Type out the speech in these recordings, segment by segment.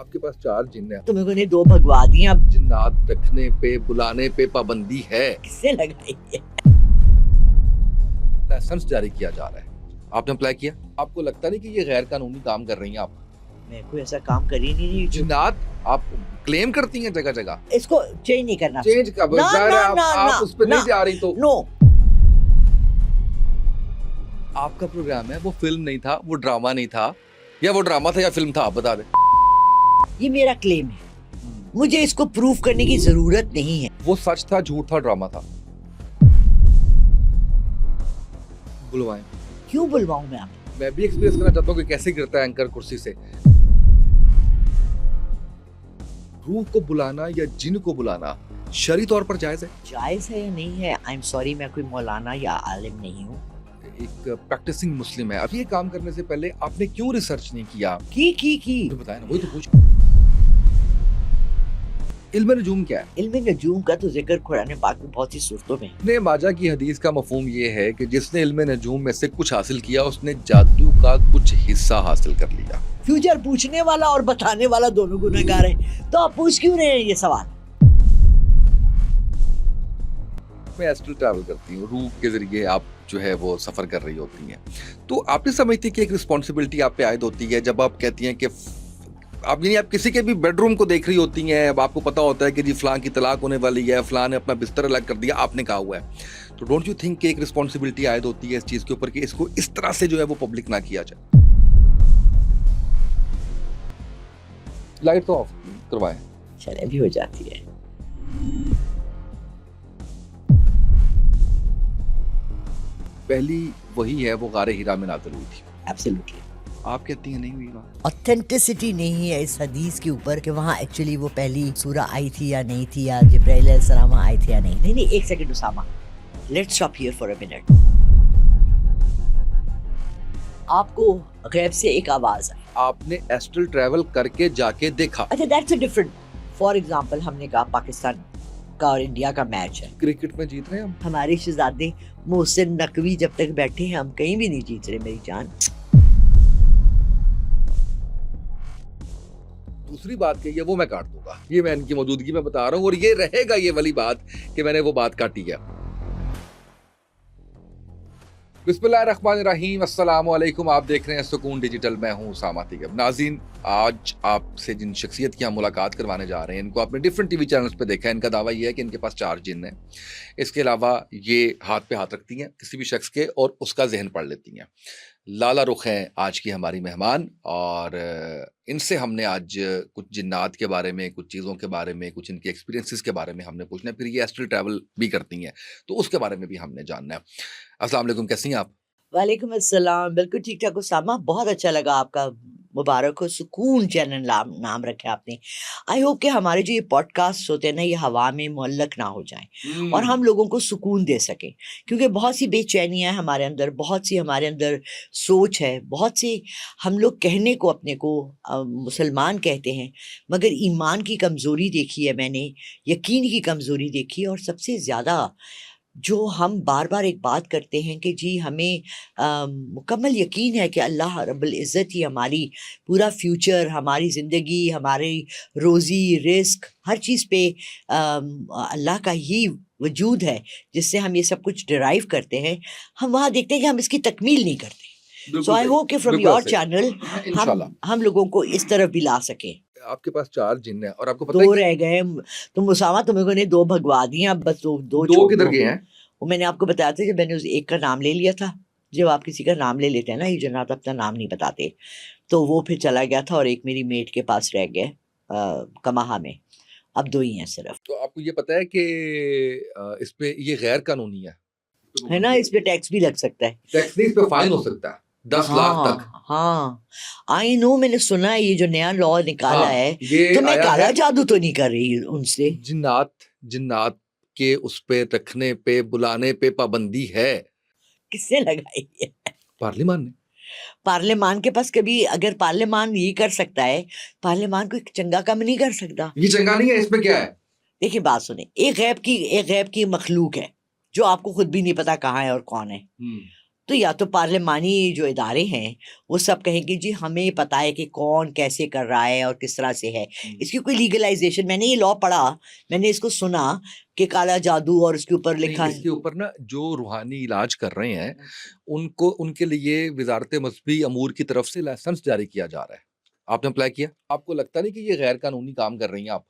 آپ کے پاس 4 جن ہیں, تمہیں نے 2 بھگوا دی, اب جنات رکھنے پہ بلانے پہ پابندی ہے, کس سے لگائی ہے؟ لائسنس جاری کیا جا رہا ہے, آپ نے اپلائی کیا؟ آپ کو لگتا نہیں کہ یہ غیر قانونی کام کر رہی ہیں آپ؟ میں کوئی ایسا کام کر ہی نہیں رہی. جنات آپ کلیم کرتی ہیں جگہ جگہ, اس کو چینج نہیں کرنا. چینج کا ظاہر ہے آپ اس پہ نہیں جا رہی. تو نو, آپ کا پروگرام ہے وہ فلم نہیں تھا, وہ ڈرامہ نہیں تھا, یا وہ ڈرامہ تھا یا فلم تھا, آپ بتا دیں. یہ میرا کلیم ہے, مجھے اس کو پروف کرنے کی ضرورت نہیں ہے. وہ سچ تھا, جھوٹ تھا, ڈرامہ تھا؟ بلوائیں. کیوں بلواؤں میں آپ؟ میں بھی ایکسپیرینس کرنا چاہتا ہوں کہ کیسے گرتا ہے اینکر کرسی سے. روح کو بلانا یا جن کو بلانا شرعی طور پر جائز ہے؟ جائز ہے یا نہیں ہے؟ آئی ایم سوری, میں کوئی مولانا یا عالم نہیں ہوں. ایک پریکٹسنگ مسلم ہے, اب یہ کام کرنے سے پہلے آپ نے کیوں ریسرچ نہیں کیا؟ کی بتائیں نا, وہی تو پوچھ. علم نجوم کیا ہے؟ علم نجوم کا تو ذکر قرآن پاک میں بہت سی صورتوں میں. ابن ماجہ کی حدیث کا مفہوم یہ ہے کہ جس نے علم نجوم میں سے کچھ حاصل کیا, اس نے جادو کا کچھ حصہ حاصل کر لیا. فیوچر پوچھنے والا اور بتانے والا دونوں گنہگار ہیں, تو آپ پوچھ کیوں رہے ہیں یہ سوال؟ میں ایسٹرل ٹریول کرتی ہوں, روح کے ذریعے آپ جو ہے وہ سفر کر رہی ہوتی ہیں, تو آپ نہیں سمجھتی کہ ایک رسپانسبلٹی آپ پہ عائد ہوتی ہے جب آپ کہتی ہیں کہ آپ یعنی آپ کسی کے بھی بیڈ روم کو دیکھ رہی ہوتی ہیں, اب آپ کو پتا ہوتا ہے کہ جی فلاں کی طلاق ہونے والی ہے, فلاں نے اپنا بستر الگ کر دیا, آپ نے کہا ہوا ہے, تو ڈونٹ یو تھنک کہ ایک رسپانسبلٹی عائد ہوتی ہے اس چیز کے اوپر کہ اس کو اس طرح سے جو ہے وہ پبلک نہ کیا جائے؟ لائٹ تو آف کروائیں. چلے بھی ہو جاتی ہے. پہلی وہی ہے وہ غار ہیرا میں نازل ہوئی تھی. ایبسلیوٹلی. آپ کہتی ہیں نہیں ہوئی بات؟ اوتھینٹسٹی نہیں ہے اس حدیث کے اوپر کہ وہاں ایکچولی وہ پہلی سورہ آئی تھی یا نہیں تھی, یا جبرائیل علیہ السلام وہاں آئے تھے یا نہیں. نہیں, ایک second Osama, let's stop here for a minute. آپ کو غیب سے ایک آواز آئی, آپ نے ایسٹرل ٹریول کر کے جا کے دیکھا. اچھا that's a different. For example ہم نے کہا پاکستان کا اور انڈیا کا میچ ہے, کرکٹ میں جیت رہے ہیں ہم. ہمارے شہزادے محسن نقوی جب تک بیٹھے ہیں ہم کہیں بھی نہیں جیت رہے میری جان. دوسری بات کہی ہے وہ میں کاٹ دوں گا, یہ میں ان کی موجودگی میں بتا رہا ہوں, اور یہ رہے گا یہ والی بات کہ میں نے وہ بات کاٹی ہے. بسم اللہ الرحمن الرحیم, السلام علیکم, آپ دیکھ رہے ہیں سکون ڈیجیٹل, میں ہوں اسامہ طیب. ناظرین, آج آپ سے جن شخصیت کی ہم ملاقات کروانے جا رہے ہیں, ان کو آپ نے ڈیفرنٹ ٹی وی چینلز پہ دیکھا ہے. ان کا دعویٰ یہ ہے کہ ان کے پاس 4 جن ہیں. اس کے علاوہ یہ ہاتھ پہ ہاتھ رکھتی ہیں کسی بھی شخص کے اور اس کا ذہن پڑھ لیتی ہیں. لالا رخ ہیں آج کی ہماری مہمان, اور ان سے ہم نے آج کچھ جنات کے بارے میں, کچھ چیزوں کے بارے میں, کچھ ان کے ایکسپیرینسز کے بارے میں ہم نے پوچھنا ہے. پھر یہ ایسٹرل ٹریول بھی کرتی ہیں تو اس کے بارے میں بھی ہم نے جاننا ہے. السلام علیکم, کیسی ہیں آپ؟ وعلیکم السلام, بالکل ٹھیک ٹھاک اسامہ, بہت اچھا لگا آپ کا, مبارک ہو, سکون چینل نام رکھا آپ نے. آئی ہوپ کہ ہمارے جو یہ پوڈ کاسٹ ہوتے ہیں نا, یہ ہوا میں معلق نہ ہو جائیں اور ہم لوگوں کو سکون دے سکیں, کیونکہ بہت سی بے چینیاں ہیں ہمارے اندر, بہت سی ہمارے اندر سوچ ہے, بہت سی ہم لوگ کہنے کو اپنے کو مسلمان کہتے ہیں, مگر ایمان کی کمزوری دیکھی ہے میں نے, یقین کی کمزوری دیکھی ہے, اور سب سے زیادہ جو ہم بار بار ایک بات کرتے ہیں کہ جی ہمیں مکمل یقین ہے کہ اللہ رب العزت ہی ہماری پورا فیوچر, ہماری زندگی, ہماری روزی رزق, ہر چیز پہ اللہ کا ہی وجود ہے جس سے ہم یہ سب کچھ ڈرائیو کرتے ہیں. ہم وہاں دیکھتے ہیں کہ ہم اس کی تکمیل نہیں کرتے. سو آئی ہوپ کہ فرام یور چینل ہم لوگوں کو اس طرف بھی لا سکیں. آپ کے پاس 4 جن ہیں اور آپ کو پتہ 2 ہے رہ گئے. تم اسامہ, تمہیں نے 2 بھگوا دی ہیں, اب بس 2 کدھر گئے ہیں؟ وہ میں نے آپ کو بتایا تھا جب میں نے اس ایک کا نام لے لیا تھا. جب آپ کسی کا نام لے لیتے ہیں نا, یہ جنات اپنا نام نہیں بتاتے, تو وہ پھر چلا گیا تھا, اور ایک میری میٹ کے پاس رہ گئے کماہا میں. اب 2 ہی ہیں صرف. تو آپ کو یہ پتہ ہے کہ اس پہ یہ غیر قانونی ہے نا, اس پہ ٹیکس بھی لگ سکتا ہے. ٹیکس نہیں, اس پہ فائن ہو سکتا ہے 10 لاکھ تک. ہاں آئی نو, میں نے سنا ہے یہ جو نیا لا نکالا ہے, تو میں کالا جادو تو نہیں کر رہی ان سے. جنات کے اس پہ رکھنے پہ بلانے پہ پابندی ہے. کس سے لگائی ہے؟ پارلیمان نے. پارلیمان کے پاس کبھی, اگر پارلیمان یہ کر سکتا ہے, پارلیمان کوئی چنگا کم نہیں کر سکتا. یہ چنگا نہیں ہے, اس میں کیا ہے؟ دیکھیے بات سنیں, ایک غیب کی مخلوق ہے جو آپ کو خود بھی نہیں پتا کہاں ہے اور کون ہے. تو یا تو پارلیمانی جو ادارے ہیں وہ سب کہیں گے جی ہمیں پتہ ہے کہ کون کیسے کر رہا ہے اور کس طرح سے ہے. اس کی کوئی لیگلائزیشن، میں نے یہ لاء پڑھا، میں نے اس کو سنا کہ کالا جادو اور اس کے اوپر لکھا اس کے اوپر نا جو روحانی علاج کر رہے ہیں ان کے لیے وزارت مذہبی امور کی طرف سے لائسنس جاری کیا جا رہا ہے. آپ نے اپلائی کیا؟ آپ کو لگتا نہیں کہ یہ غیر قانونی کام کر رہی ہیں آپ؟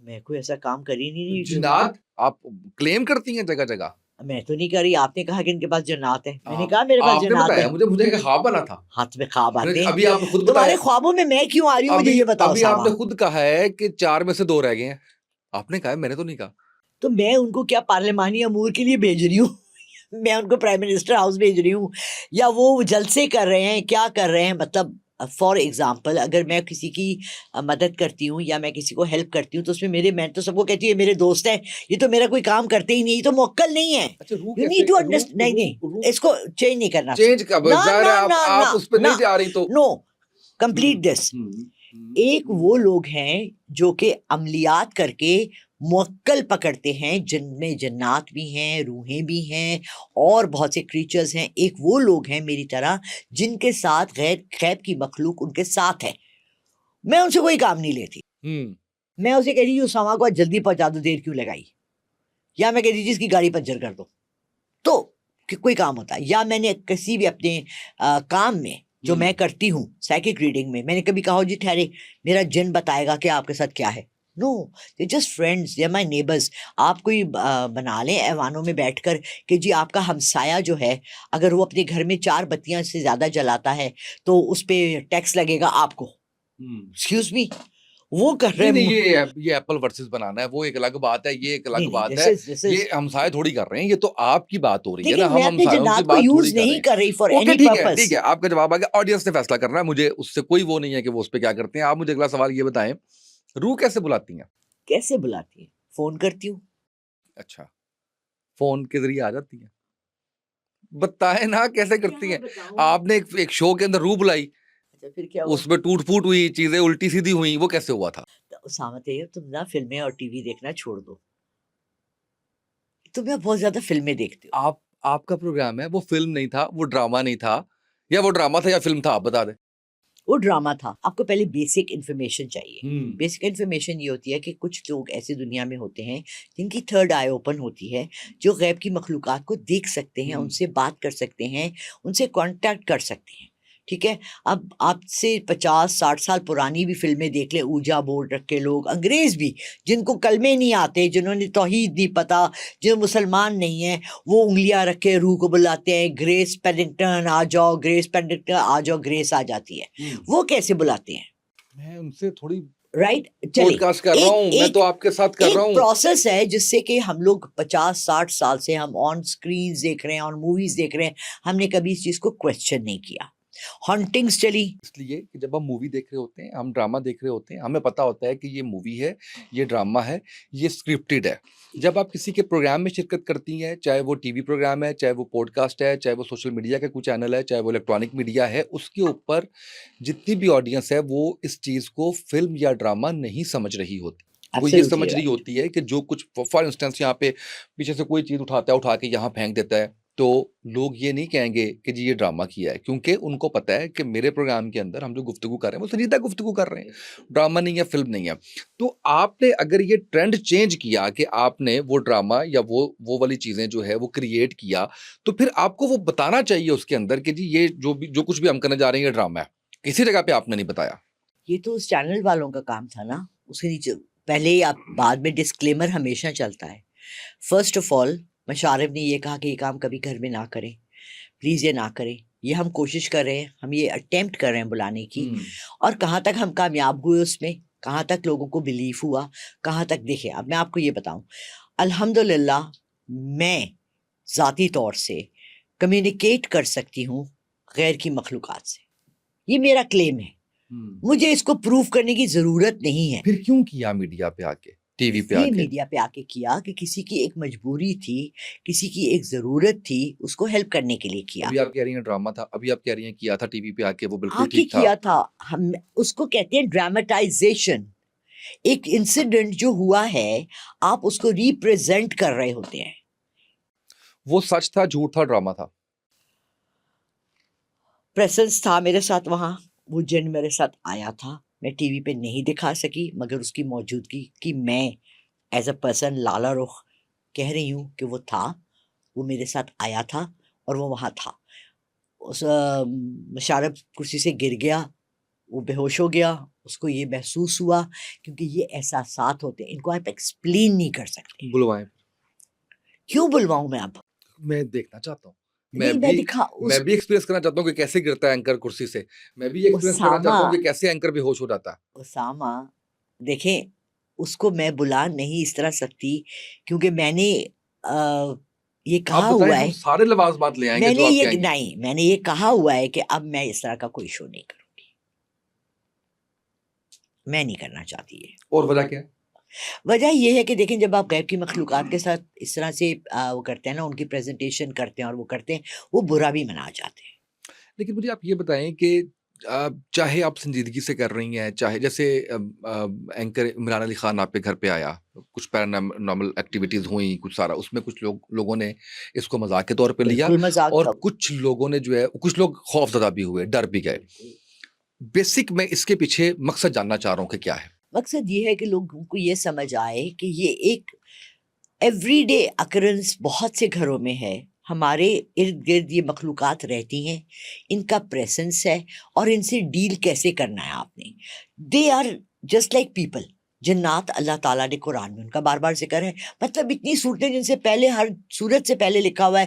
میں کوئی ایسا کام کر ہی نہیں رہی. جنات آپ کلیم کرتی ہیں جگہ جگہ. میں تو نہیں کر رہی. آپ نے کہا کہ ان کے پاس جنات ہے، میں نے کہا میرے پاس آپ نے جنات بتایا ہے. مجھے ایک خواب بنا تھا. ہاتھ میں خواب آتے ہیں. ابھی آپ نے خود تمہارے بتایا. خوابوں میں میں کیوں آ رہی ہوں مجھے یہ بتاؤ. ابھی آپ نے خود کہا ہے کہ 4 میں سے 2 رہ گئے ہیں. آپ نے کہا ہے، میں نے تو نہیں کہا. تو میں ان کو کیا پارلیمانی امور کے لیے بھیج رہی ہوں؟ میں ان کو پرائم منسٹر ہاؤس بھیج رہی ہوں یا وہ جلسے کر رہے ہیں، کیا کر رہے ہیں؟ مطلب فار ایگزامپل اگر میں کسی کی مدد کرتی ہوں یا میں کسی کو ہیلپ کرتی ہوں تو اس میں میں تو سب کو کہتی ہوں میرے دوست ہیں، یہ تو میرا کوئی کام کرتے ہی نہیں، یہ تو موکل نہیں ہے. You need to understand. نہیں اس کو چینج نہیں کرنا. چینج کا آپ اس پہ نہیں جا رہی تو نو کمپلیٹ دس. ایک وہ لوگ ہیں جو کہ عملیات کر کے موکل پکڑتے ہیں، جن میں جنات بھی ہیں، روحیں بھی ہیں اور بہت سے کریچرز ہیں. ایک وہ لوگ ہیں میری طرح جن کے ساتھ غیب کی مخلوق ان کے ساتھ ہے. میں ان سے کوئی کام نہیں لیتی. میں اسے کہہ رہی ہوں اسامہ کو جلدی پہنچا دو، دیر کیوں لگائی؟ یا میں کہہ رہی جس کی گاڑی پنچر کر دو تو کوئی کام ہوتا ہے. یا میں نے کسی بھی اپنے کام میں جو میں کرتی ہوں سائیکک ریڈنگ میں نے کبھی کہا جی ٹھہرے میرا جن بتائے گا کہ آپ کے ساتھ کیا ہے. No they just friends, they are my neighbours. آپ کوئی بنا لیں ایوانوں میں بیٹھ کر کہ جی آپ کا ہمسایہ جو ہے اگر وہ اپنے گھر میں 4 بتیاں سے زیادہ جلاتا ہے تو اس پہ ٹیکس لگے گا آپ کو. ایکسکیوز می، وہ کر رہے ہیں. یہ ایپل ورسز بنانا ہے، وہ ایک الگ بات ہے، یہ ایک الگ بات ہے. یہ ہمسائے تھوڑی کر رہے ہیں، یہ تو آپ کی بات ہو رہی ہے نا. میں اپنے جنات کو یوز نہیں کر رہی فار اینی پرپس. ٹھیک ہے، آپ کا جواب آ گیا. آڈینس نے فیصلہ کرنا ہے، مجھے اس سے کوئی وہ نہیں ہے کہ وہ اس پہ کیا کرتے ہیں. آپ مجھے اگلا سوال یہ بتائیں، روح کیسے بلاتی ہیں؟ کیسے بلاتی ہیں؟ فون کرتی ہوں. اچھا، فون کے ذریعے آ جاتی ہیں؟ بتائیں نا کیسے کرتی ہیں. آپ نے ایک شو کے اندر روح بلائی، پھر کیا اس میں ٹوٹ پھوٹ ہوئی، چیزیں الٹی سیدھی ہوئی، وہ کیسے ہوا تھا؟ اسامہ طیب تم نا فلمیں اور ٹی وی دیکھنا چھوڑ دو. تم بہت زیادہ فلمیں دیکھتے ہو. آپ کا پروگرام ہے، وہ فلم نہیں تھا، وہ ڈرامہ نہیں تھا. یا وہ ڈرامہ تھا یا فلم تھا، آپ بتا دیں. وہ ڈرامہ تھا. آپ کو پہلے بیسک انفارمیشن چاہیے. بیسک انفارمیشن یہ ہوتی ہے کہ کچھ لوگ ایسے دنیا میں ہوتے ہیں جن کی تھرڈ آئی اوپن ہوتی ہے، جو غیب کی مخلوقات کو دیکھ سکتے ہیں، ان سے بات کر سکتے ہیں، ان سے کانٹیکٹ کر سکتے ہیں. ٹھیک ہے. اب آپ سے 50-60 سال پرانی بھی فلمیں دیکھ لیں، اوجا بورڈ رکھ کے لوگ، انگریز بھی جن کو کلمے نہیں آتے، جنہوں نے توحید نہیں پتا، جو مسلمان نہیں ہیں، وہ انگلیاں رکھ کے روح کو بلاتے ہیں. گریس پیڈنگٹن آ جاؤ، گریس پیڈنگٹن آ جاؤ، گریس آ جاتی ہے. وہ کیسے بلاتے ہیں؟ میں ان سے تھوڑی رائٹ پوڈ کاسٹ کر رہا ہوں، میں تو آپ کے ساتھ کر رہا ہوں. پروسیس ہے جس سے کہ ہم لوگ 50-60 سال سے ہم آن سکرینز دیکھ رہے ہیں، آن موویز دیکھ رہے ہیں، ہم نے کبھی اس چیز کو کویسچن نہیں کیا. ہانٹنگز چلی اس لیے کہ جب ہم مووی دیکھ رہے ہوتے ہیں، ہم ڈرامہ دیکھ رہے ہوتے ہیں، ہمیں پتا ہوتا ہے کہ یہ مووی ہے، یہ ڈرامہ ہے، یہ اسکرپٹڈ ہے. جب آپ کسی کے پروگرام میں شرکت کرتی ہیں، چاہے وہ ٹی وی پروگرام ہے، چاہے وہ پوڈ کاسٹ ہے، چاہے وہ سوشل میڈیا کا کوئی چینل ہے، چاہے وہ الیکٹرانک میڈیا ہے، اس کے اوپر جتنی بھی آڈینس ہے وہ اس چیز کو فلم یا ڈرامہ نہیں سمجھ رہی ہوتی. وہ یہ سمجھ رہی ہوتی ہے کہ جو کچھ فار انسٹنس یہاں پہ پیچھے سے کوئی چیز اٹھا کے یہاں پھینک دیتا ہے، تو لوگ یہ نہیں کہیں گے کہ جی یہ ڈرامہ کیا ہے، کیونکہ ان کو پتا ہے کہ میرے پروگرام کے اندر ہم جو گفتگو کر رہے ہیں وہ سنجیدہ گفتگو کر رہے ہیں، ڈرامہ نہیں ہے، فلم نہیں ہے. تو آپ نے اگر یہ ٹرینڈ چینج کیا کہ آپ نے وہ ڈرامہ یا وہ والی چیزیں جو ہے وہ کریٹ کیا، تو پھر آپ کو وہ بتانا چاہیے اس کے اندر کہ جی یہ جو کچھ بھی ہم کرنے جا رہے ہیں یہ ڈرامہ ہے. کسی جگہ پہ آپ نے نہیں بتایا. یہ تو اس چینل والوں کا کام تھا نا. اس کے نیچے پہلے یا بعد میں ڈسکلیمر ہمیشہ چلتا ہے. فرسٹ آف آل مشارف نے یہ کہا کہ یہ کام کبھی گھر میں نہ کریں، پلیز یہ نہ کریں. یہ ہم کوشش کر رہے ہیں، ہم یہ اٹیمپٹ کر رہے ہیں بلانے کی، اور کہاں تک ہم کامیاب ہوئے اس میں، کہاں تک لوگوں کو بلیف ہوا، کہاں تک. دیکھیں اب میں آپ کو یہ بتاؤں، الحمدللہ میں ذاتی طور سے کمیونیکیٹ کر سکتی ہوں غیر کی مخلوقات سے. یہ میرا کلیم ہے، مجھے اس کو پروف کرنے کی ضرورت نہیں ہے. پھر کیوں کیا میڈیا پہ آ کے، ٹی وی پہ آ کے؟ میڈیا پہ آ کے کیا کہ کسی کی ایک مجبوری تھی، کسی کی ایک ضرورت تھی، اس کو ہیلپ کرنے کے لیے کیا. ابھی آپ کہہ رہی ہیں ڈرامہ تھا، ابھی آپ کہہ رہی ہیں کیا تھا ٹی وی پہ آ کے، وہ بالکل آ کے ٹھیک کیا تھا. ہم اس کو کہتے ہیں ڈرامٹائزیشن. ایک انسیڈنٹ جو ہوا ہے آپ اس کو ریپریزنٹ کر رہے ہوتے ہیں. وہ سچ تھا، جھوٹ تھا، ڈرامہ تھا؟ پریسنس تھا میرے ساتھ وہاں، وہ جن میرے ساتھ آیا تھا، میں ٹی وی پہ نہیں دکھا سکی مگر اس کی موجودگی کی میں ایز اے پرسن لالا رخ کہہ رہی ہوں کہ وہ تھا، وہ میرے ساتھ آیا تھا اور وہ وہاں تھا. اس مشارف کرسی سے گر گیا، وہ بے ہوش ہو گیا، اس کو یہ محسوس ہوا، کیونکہ یہ احساسات ہوتے ہیں، ان کو آپ ایکسپلین نہیں کر سکتے. بلوائیں. کیوں بلواؤں میں اب؟ میں دیکھنا چاہتا ہوں. نہیں میں دکھا میں بھی ایکسپیرینس کرنا چاہتا ہوں کہ کیسے گرتا ہے اینکر کرسی سے. میں بھی ایکسپیرینس کرنا اسامہ چاہتا ہوں کہ کیسے اینکر بے ہوش ہو جاتا ہے. اسامہ دیکھیں، اس کو میں بلا نہیں اس طرح سکتی، کیونکہ میں نے یہ آپ کہا بتائیں، ہوا ہم ہے، سارے لوازمات لے آئیں گے میں جو نے آپ یہ کہیں گے. نہیں، میں نے یہ کہا ہوا ہے کہ اب میں اس طرح کا کوئی شو نہیں کروں گی، میں نہیں کرنا چاہتی ہے. اور وجہ کیا ہے؟ وجہ یہ ہے کہ دیکھیں، جب آپ غیب کی مخلوقات کے ساتھ اس طرح سے وہ کرتے ہیں نا، ان کی پریزنٹیشن کرتے ہیں اور وہ کرتے ہیں، وہ برا بھی منا جاتے ہیں. لیکن مجھے آپ یہ بتائیں کہ چاہے آپ سنجیدگی سے کر رہی ہیں، چاہے جیسے اینکر عمران علی خان آپ کے گھر پہ آیا، کچھ پیرانارمل ایکٹیویٹیز ہوئیں، کچھ سارا اس میں کچھ لوگوں نے اس کو مذاق کے طور پہ لیا، بالکل مذاق اور کا. کچھ لوگوں نے جو ہے، کچھ لوگ خوف زدہ بھی ہوئے، ڈر بھی گئے. بیسک میں اس کے پیچھے مقصد جاننا چاہ رہا ہوں کہ کیا ہے. مقصد یہ ہے کہ لوگوں کو یہ سمجھ آئے کہ یہ ایک ایوری ڈے اکرنس بہت سے گھروں میں ہے، ہمارے ارد گرد یہ مخلوقات رہتی ہیں، ان کا پریسنس ہے، اور ان سے ڈیل کیسے کرنا ہے آپ نے. They are just like people. جنات اللہ تعالیٰ نے قرآن میں ان کا بار بار ذکر ہے، مطلب اتنی صورتیں جن سے پہلے، ہر صورت سے پہلے لکھا ہوا ہے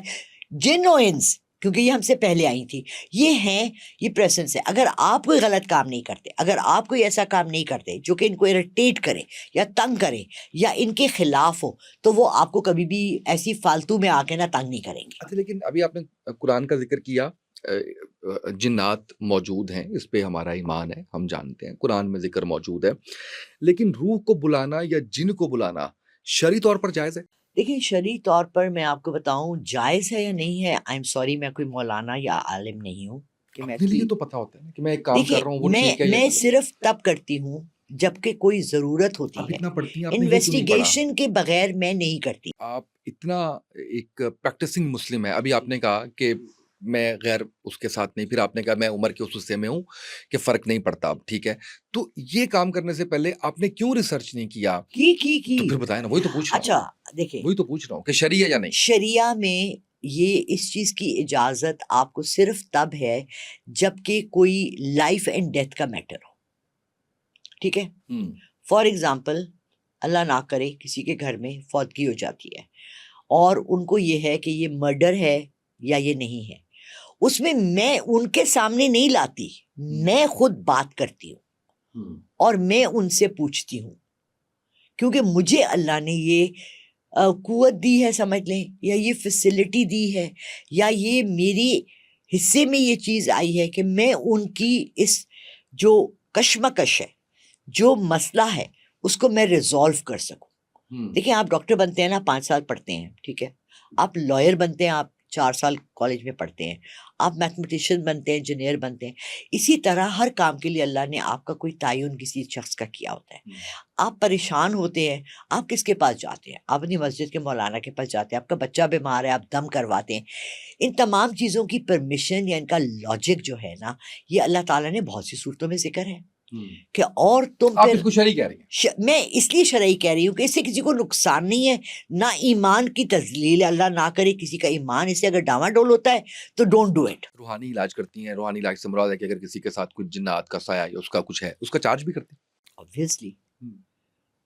جن و انس، کیونکہ یہ ہم سے پہلے آئی تھی، یہ ہیں، یہ پریسنس ہے. اگر آپ کوئی غلط کام نہیں کرتے، اگر آپ کوئی ایسا کام نہیں کرتے جو کہ ان کو اریٹیٹ کرے یا تنگ کرے یا ان کے خلاف ہو، تو وہ آپ کو کبھی بھی ایسی فالتو میں آ کے نہ تنگ نہیں کریں گے. اچھا، لیکن ابھی آپ نے قرآن کا ذکر کیا، جنات موجود ہیں، اس پہ ہمارا ایمان ہے، ہم جانتے ہیں قرآن میں ذکر موجود ہے، لیکن روح کو بلانا یا جن کو بلانا شرعی طور پر جائز ہے؟ دیکھیں، شرعی طور پر میں آپ کو بتاؤں جائز ہے یا نہیں ہے، آئی ایم سوری، میں کوئی مولانا یا عالم نہیں ہوں کہ میں اپنے لیے تو پتہ ہوتا ہے نا کہ میں ایک کام دیکھیے، کر رہا ہوں، وہ ٹھیک ہے یا میں غلط. صرف تب کرتی ہوں جب کہ کوئی ضرورت ہوتی آپ ہے، اتنا پڑھتی ہیں، آپ نے یہ کیوں نہیں پڑھا؟ انویسٹیگیشن کے بغیر میں نہیں کرتی. آپ اتنا ایک پریکٹسنگ مسلم ہے. ابھی آپ نے کہا کہ میں غیر اس کے ساتھ نہیں، پھر آپ نے کہا میں عمر کے اس حصے میں ہوں کہ فرق نہیں پڑتا. اب ٹھیک ہے، تو یہ کام کرنے سے پہلے آپ نے کیوں ریسرچ نہیں کیا؟ تو پھر بتائیں نا، وہی تو پوچھ رہا اچھا ہوں، دیکھیں، وہی تو پوچھ رہا ہوں کہ شرعی ہے یا نہیں. شریعہ میں یہ اس چیز کی اجازت آپ کو صرف تب ہے جب کہ کوئی لائف اینڈ ڈیتھ کا میٹر ہو. ٹھیک ہے، فار ایگزامپل اللہ نہ کرے کسی کے گھر میں فوتگی ہو جاتی ہے اور ان کو یہ ہے کہ یہ مرڈر ہے یا یہ نہیں ہے، اس میں ان کے سامنے نہیں لاتی، میں خود بات کرتی ہوں اور میں ان سے پوچھتی ہوں، کیونکہ مجھے اللہ نے یہ قوت دی ہے، سمجھ لیں، یا یہ فیسلٹی دی ہے، یا یہ میری حصے میں یہ چیز آئی ہے کہ میں ان کی اس جو کشمکش ہے، جو مسئلہ ہے، اس کو میں ریزالو کر سکوں. دیکھیں، آپ ڈاکٹر بنتے ہیں نا، 5 سال پڑھتے ہیں، ٹھیک ہے، آپ لائر بنتے ہیں، آپ 4 سال کالج میں پڑھتے ہیں، آپ میتھمیٹیشین بنتے ہیں، انجینئر بنتے ہیں. اسی طرح ہر کام کے لیے اللہ نے آپ کا کوئی تعین کسی شخص کا کیا ہوتا ہے. آپ پریشان ہوتے ہیں، آپ کس کے پاس جاتے ہیں؟ آپ اپنی مسجد کے مولانا کے پاس جاتے ہیں. آپ کا بچہ بیمار ہے، آپ دم کرواتے ہیں. ان تمام چیزوں کی پرمیشن یا ان کا لاجک جو ہے نا، یہ اللہ تعالیٰ نے بہت سی صورتوں میں ذکر ہے کہ اور تم آپ پھر اس کو شرعی کہہ رہی ہیں. میں اس لیے شرعی کہہ رہی ہوں کہ اس سے کسی کو نقصان نہیں ہے، نہ ایمان کی تذلیل ہے، اللہ نہ کرے کسی کا ایمان اس سے اگر ڈاواں ڈول ہوتا ہے تو ڈونٹ ڈو اٹ. روحانی علاج کرتی ہیں، روحانی علاج سے مراد ہے کہ اگر کسی کے ساتھ کچھ جنات کا سایہ یا اس کا کچھ ہے، اس کا چارج بھی کرتی ہیں؟ obviously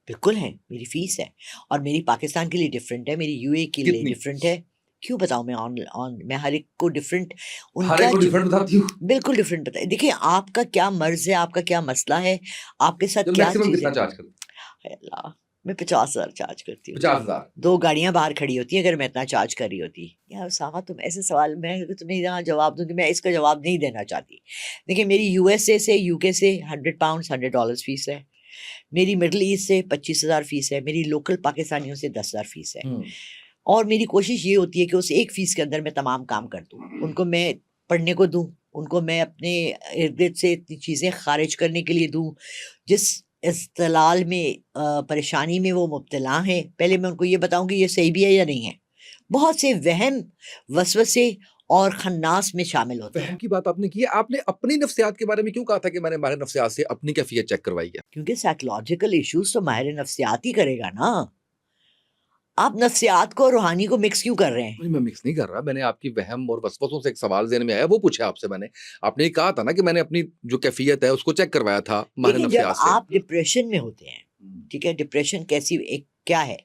بالکل ہے، میری فیس ہے، اور میری پاکستان کے لیے ڈیفرنٹ ہے، میری یو اے کے لیے کتنی؟ ڈیفرنٹ ہے. کیوں بتاؤں میں ہر ایک کو ڈیفرنٹ، ان ہر کا ایک کو ڈیفرنٹ بتاتی ہوں. بالکل ڈیفرنٹ بتائیں. دیکھیں، آپ کا کیا مرض ہے، آپ کا کیا مسئلہ ہے، آپ کے ساتھ کیا میکسیمم چیز کتنا ہے. چارج کرتی اے اللہ، میں 50,000 چارج کرتی ہوں. 50,000. 2 گاڑیاں باہر کھڑی ہوتی ہیں اگر میں اتنا چارج کر رہی ہوتی. یا اسامہ، تم ایسے سوال، میں تمہیں یہاں جواب دوں کہ میں اس کا جواب نہیں دینا چاہتی. دیکھیں، میری یو ایس اے سے، یو کے سے £100 $100 فیس ہے، میری مڈل ایسٹ سے 25,000 فیس ہے، میری لوکل پاکستانیوں سے 10,000 فیس ہے. اور میری کوشش یہ ہوتی ہے کہ اس ایک فیس کے اندر میں تمام کام کر دوں، ان کو میں پڑھنے کو دوں، ان کو میں اپنے ارد گرد سے اتنی چیزیں خارج کرنے کے لیے دوں جس اضطلال میں، پریشانی میں وہ مبتلا ہیں. پہلے میں ان کو یہ بتاؤں کہ یہ صحیح بھی ہے یا نہیں ہے. بہت سے وہم، وسوسے اور خناس میں شامل ہوتے ہیں. وہم کی بات آپ نے کی ہے، آپ نے اپنی نفسیات کے بارے میں کیوں کہا تھا کہ میں نے ماہر نفسیات سے اپنی کیفیت چیک کروائی ہے؟ کیونکہ سائیکولوجیکل ایشوز تو ماہر نفسیات ہی کرے گا نا. آپ نفسیات کو روحانی کو مکس کیوں کر رہے ہیں؟ نہیں، میں مکس نہیں کر رہا، میں نے آپ کی وہم اور وسوسوں سے ایک سوال ذہن میں آیا، وہ پوچھا آپ سے میں نے. آپ نے یہ کہا تھا نا کہ میں نے اپنی جو کیفیت ہے اس کو چیک کروایا تھا ماہر دیکھیں جب نفسیات سے. آپ ڈپریشن میں ہوتے ہیں، ٹھیک ہے، ڈپریشن کیسی ایک کیا ہے؟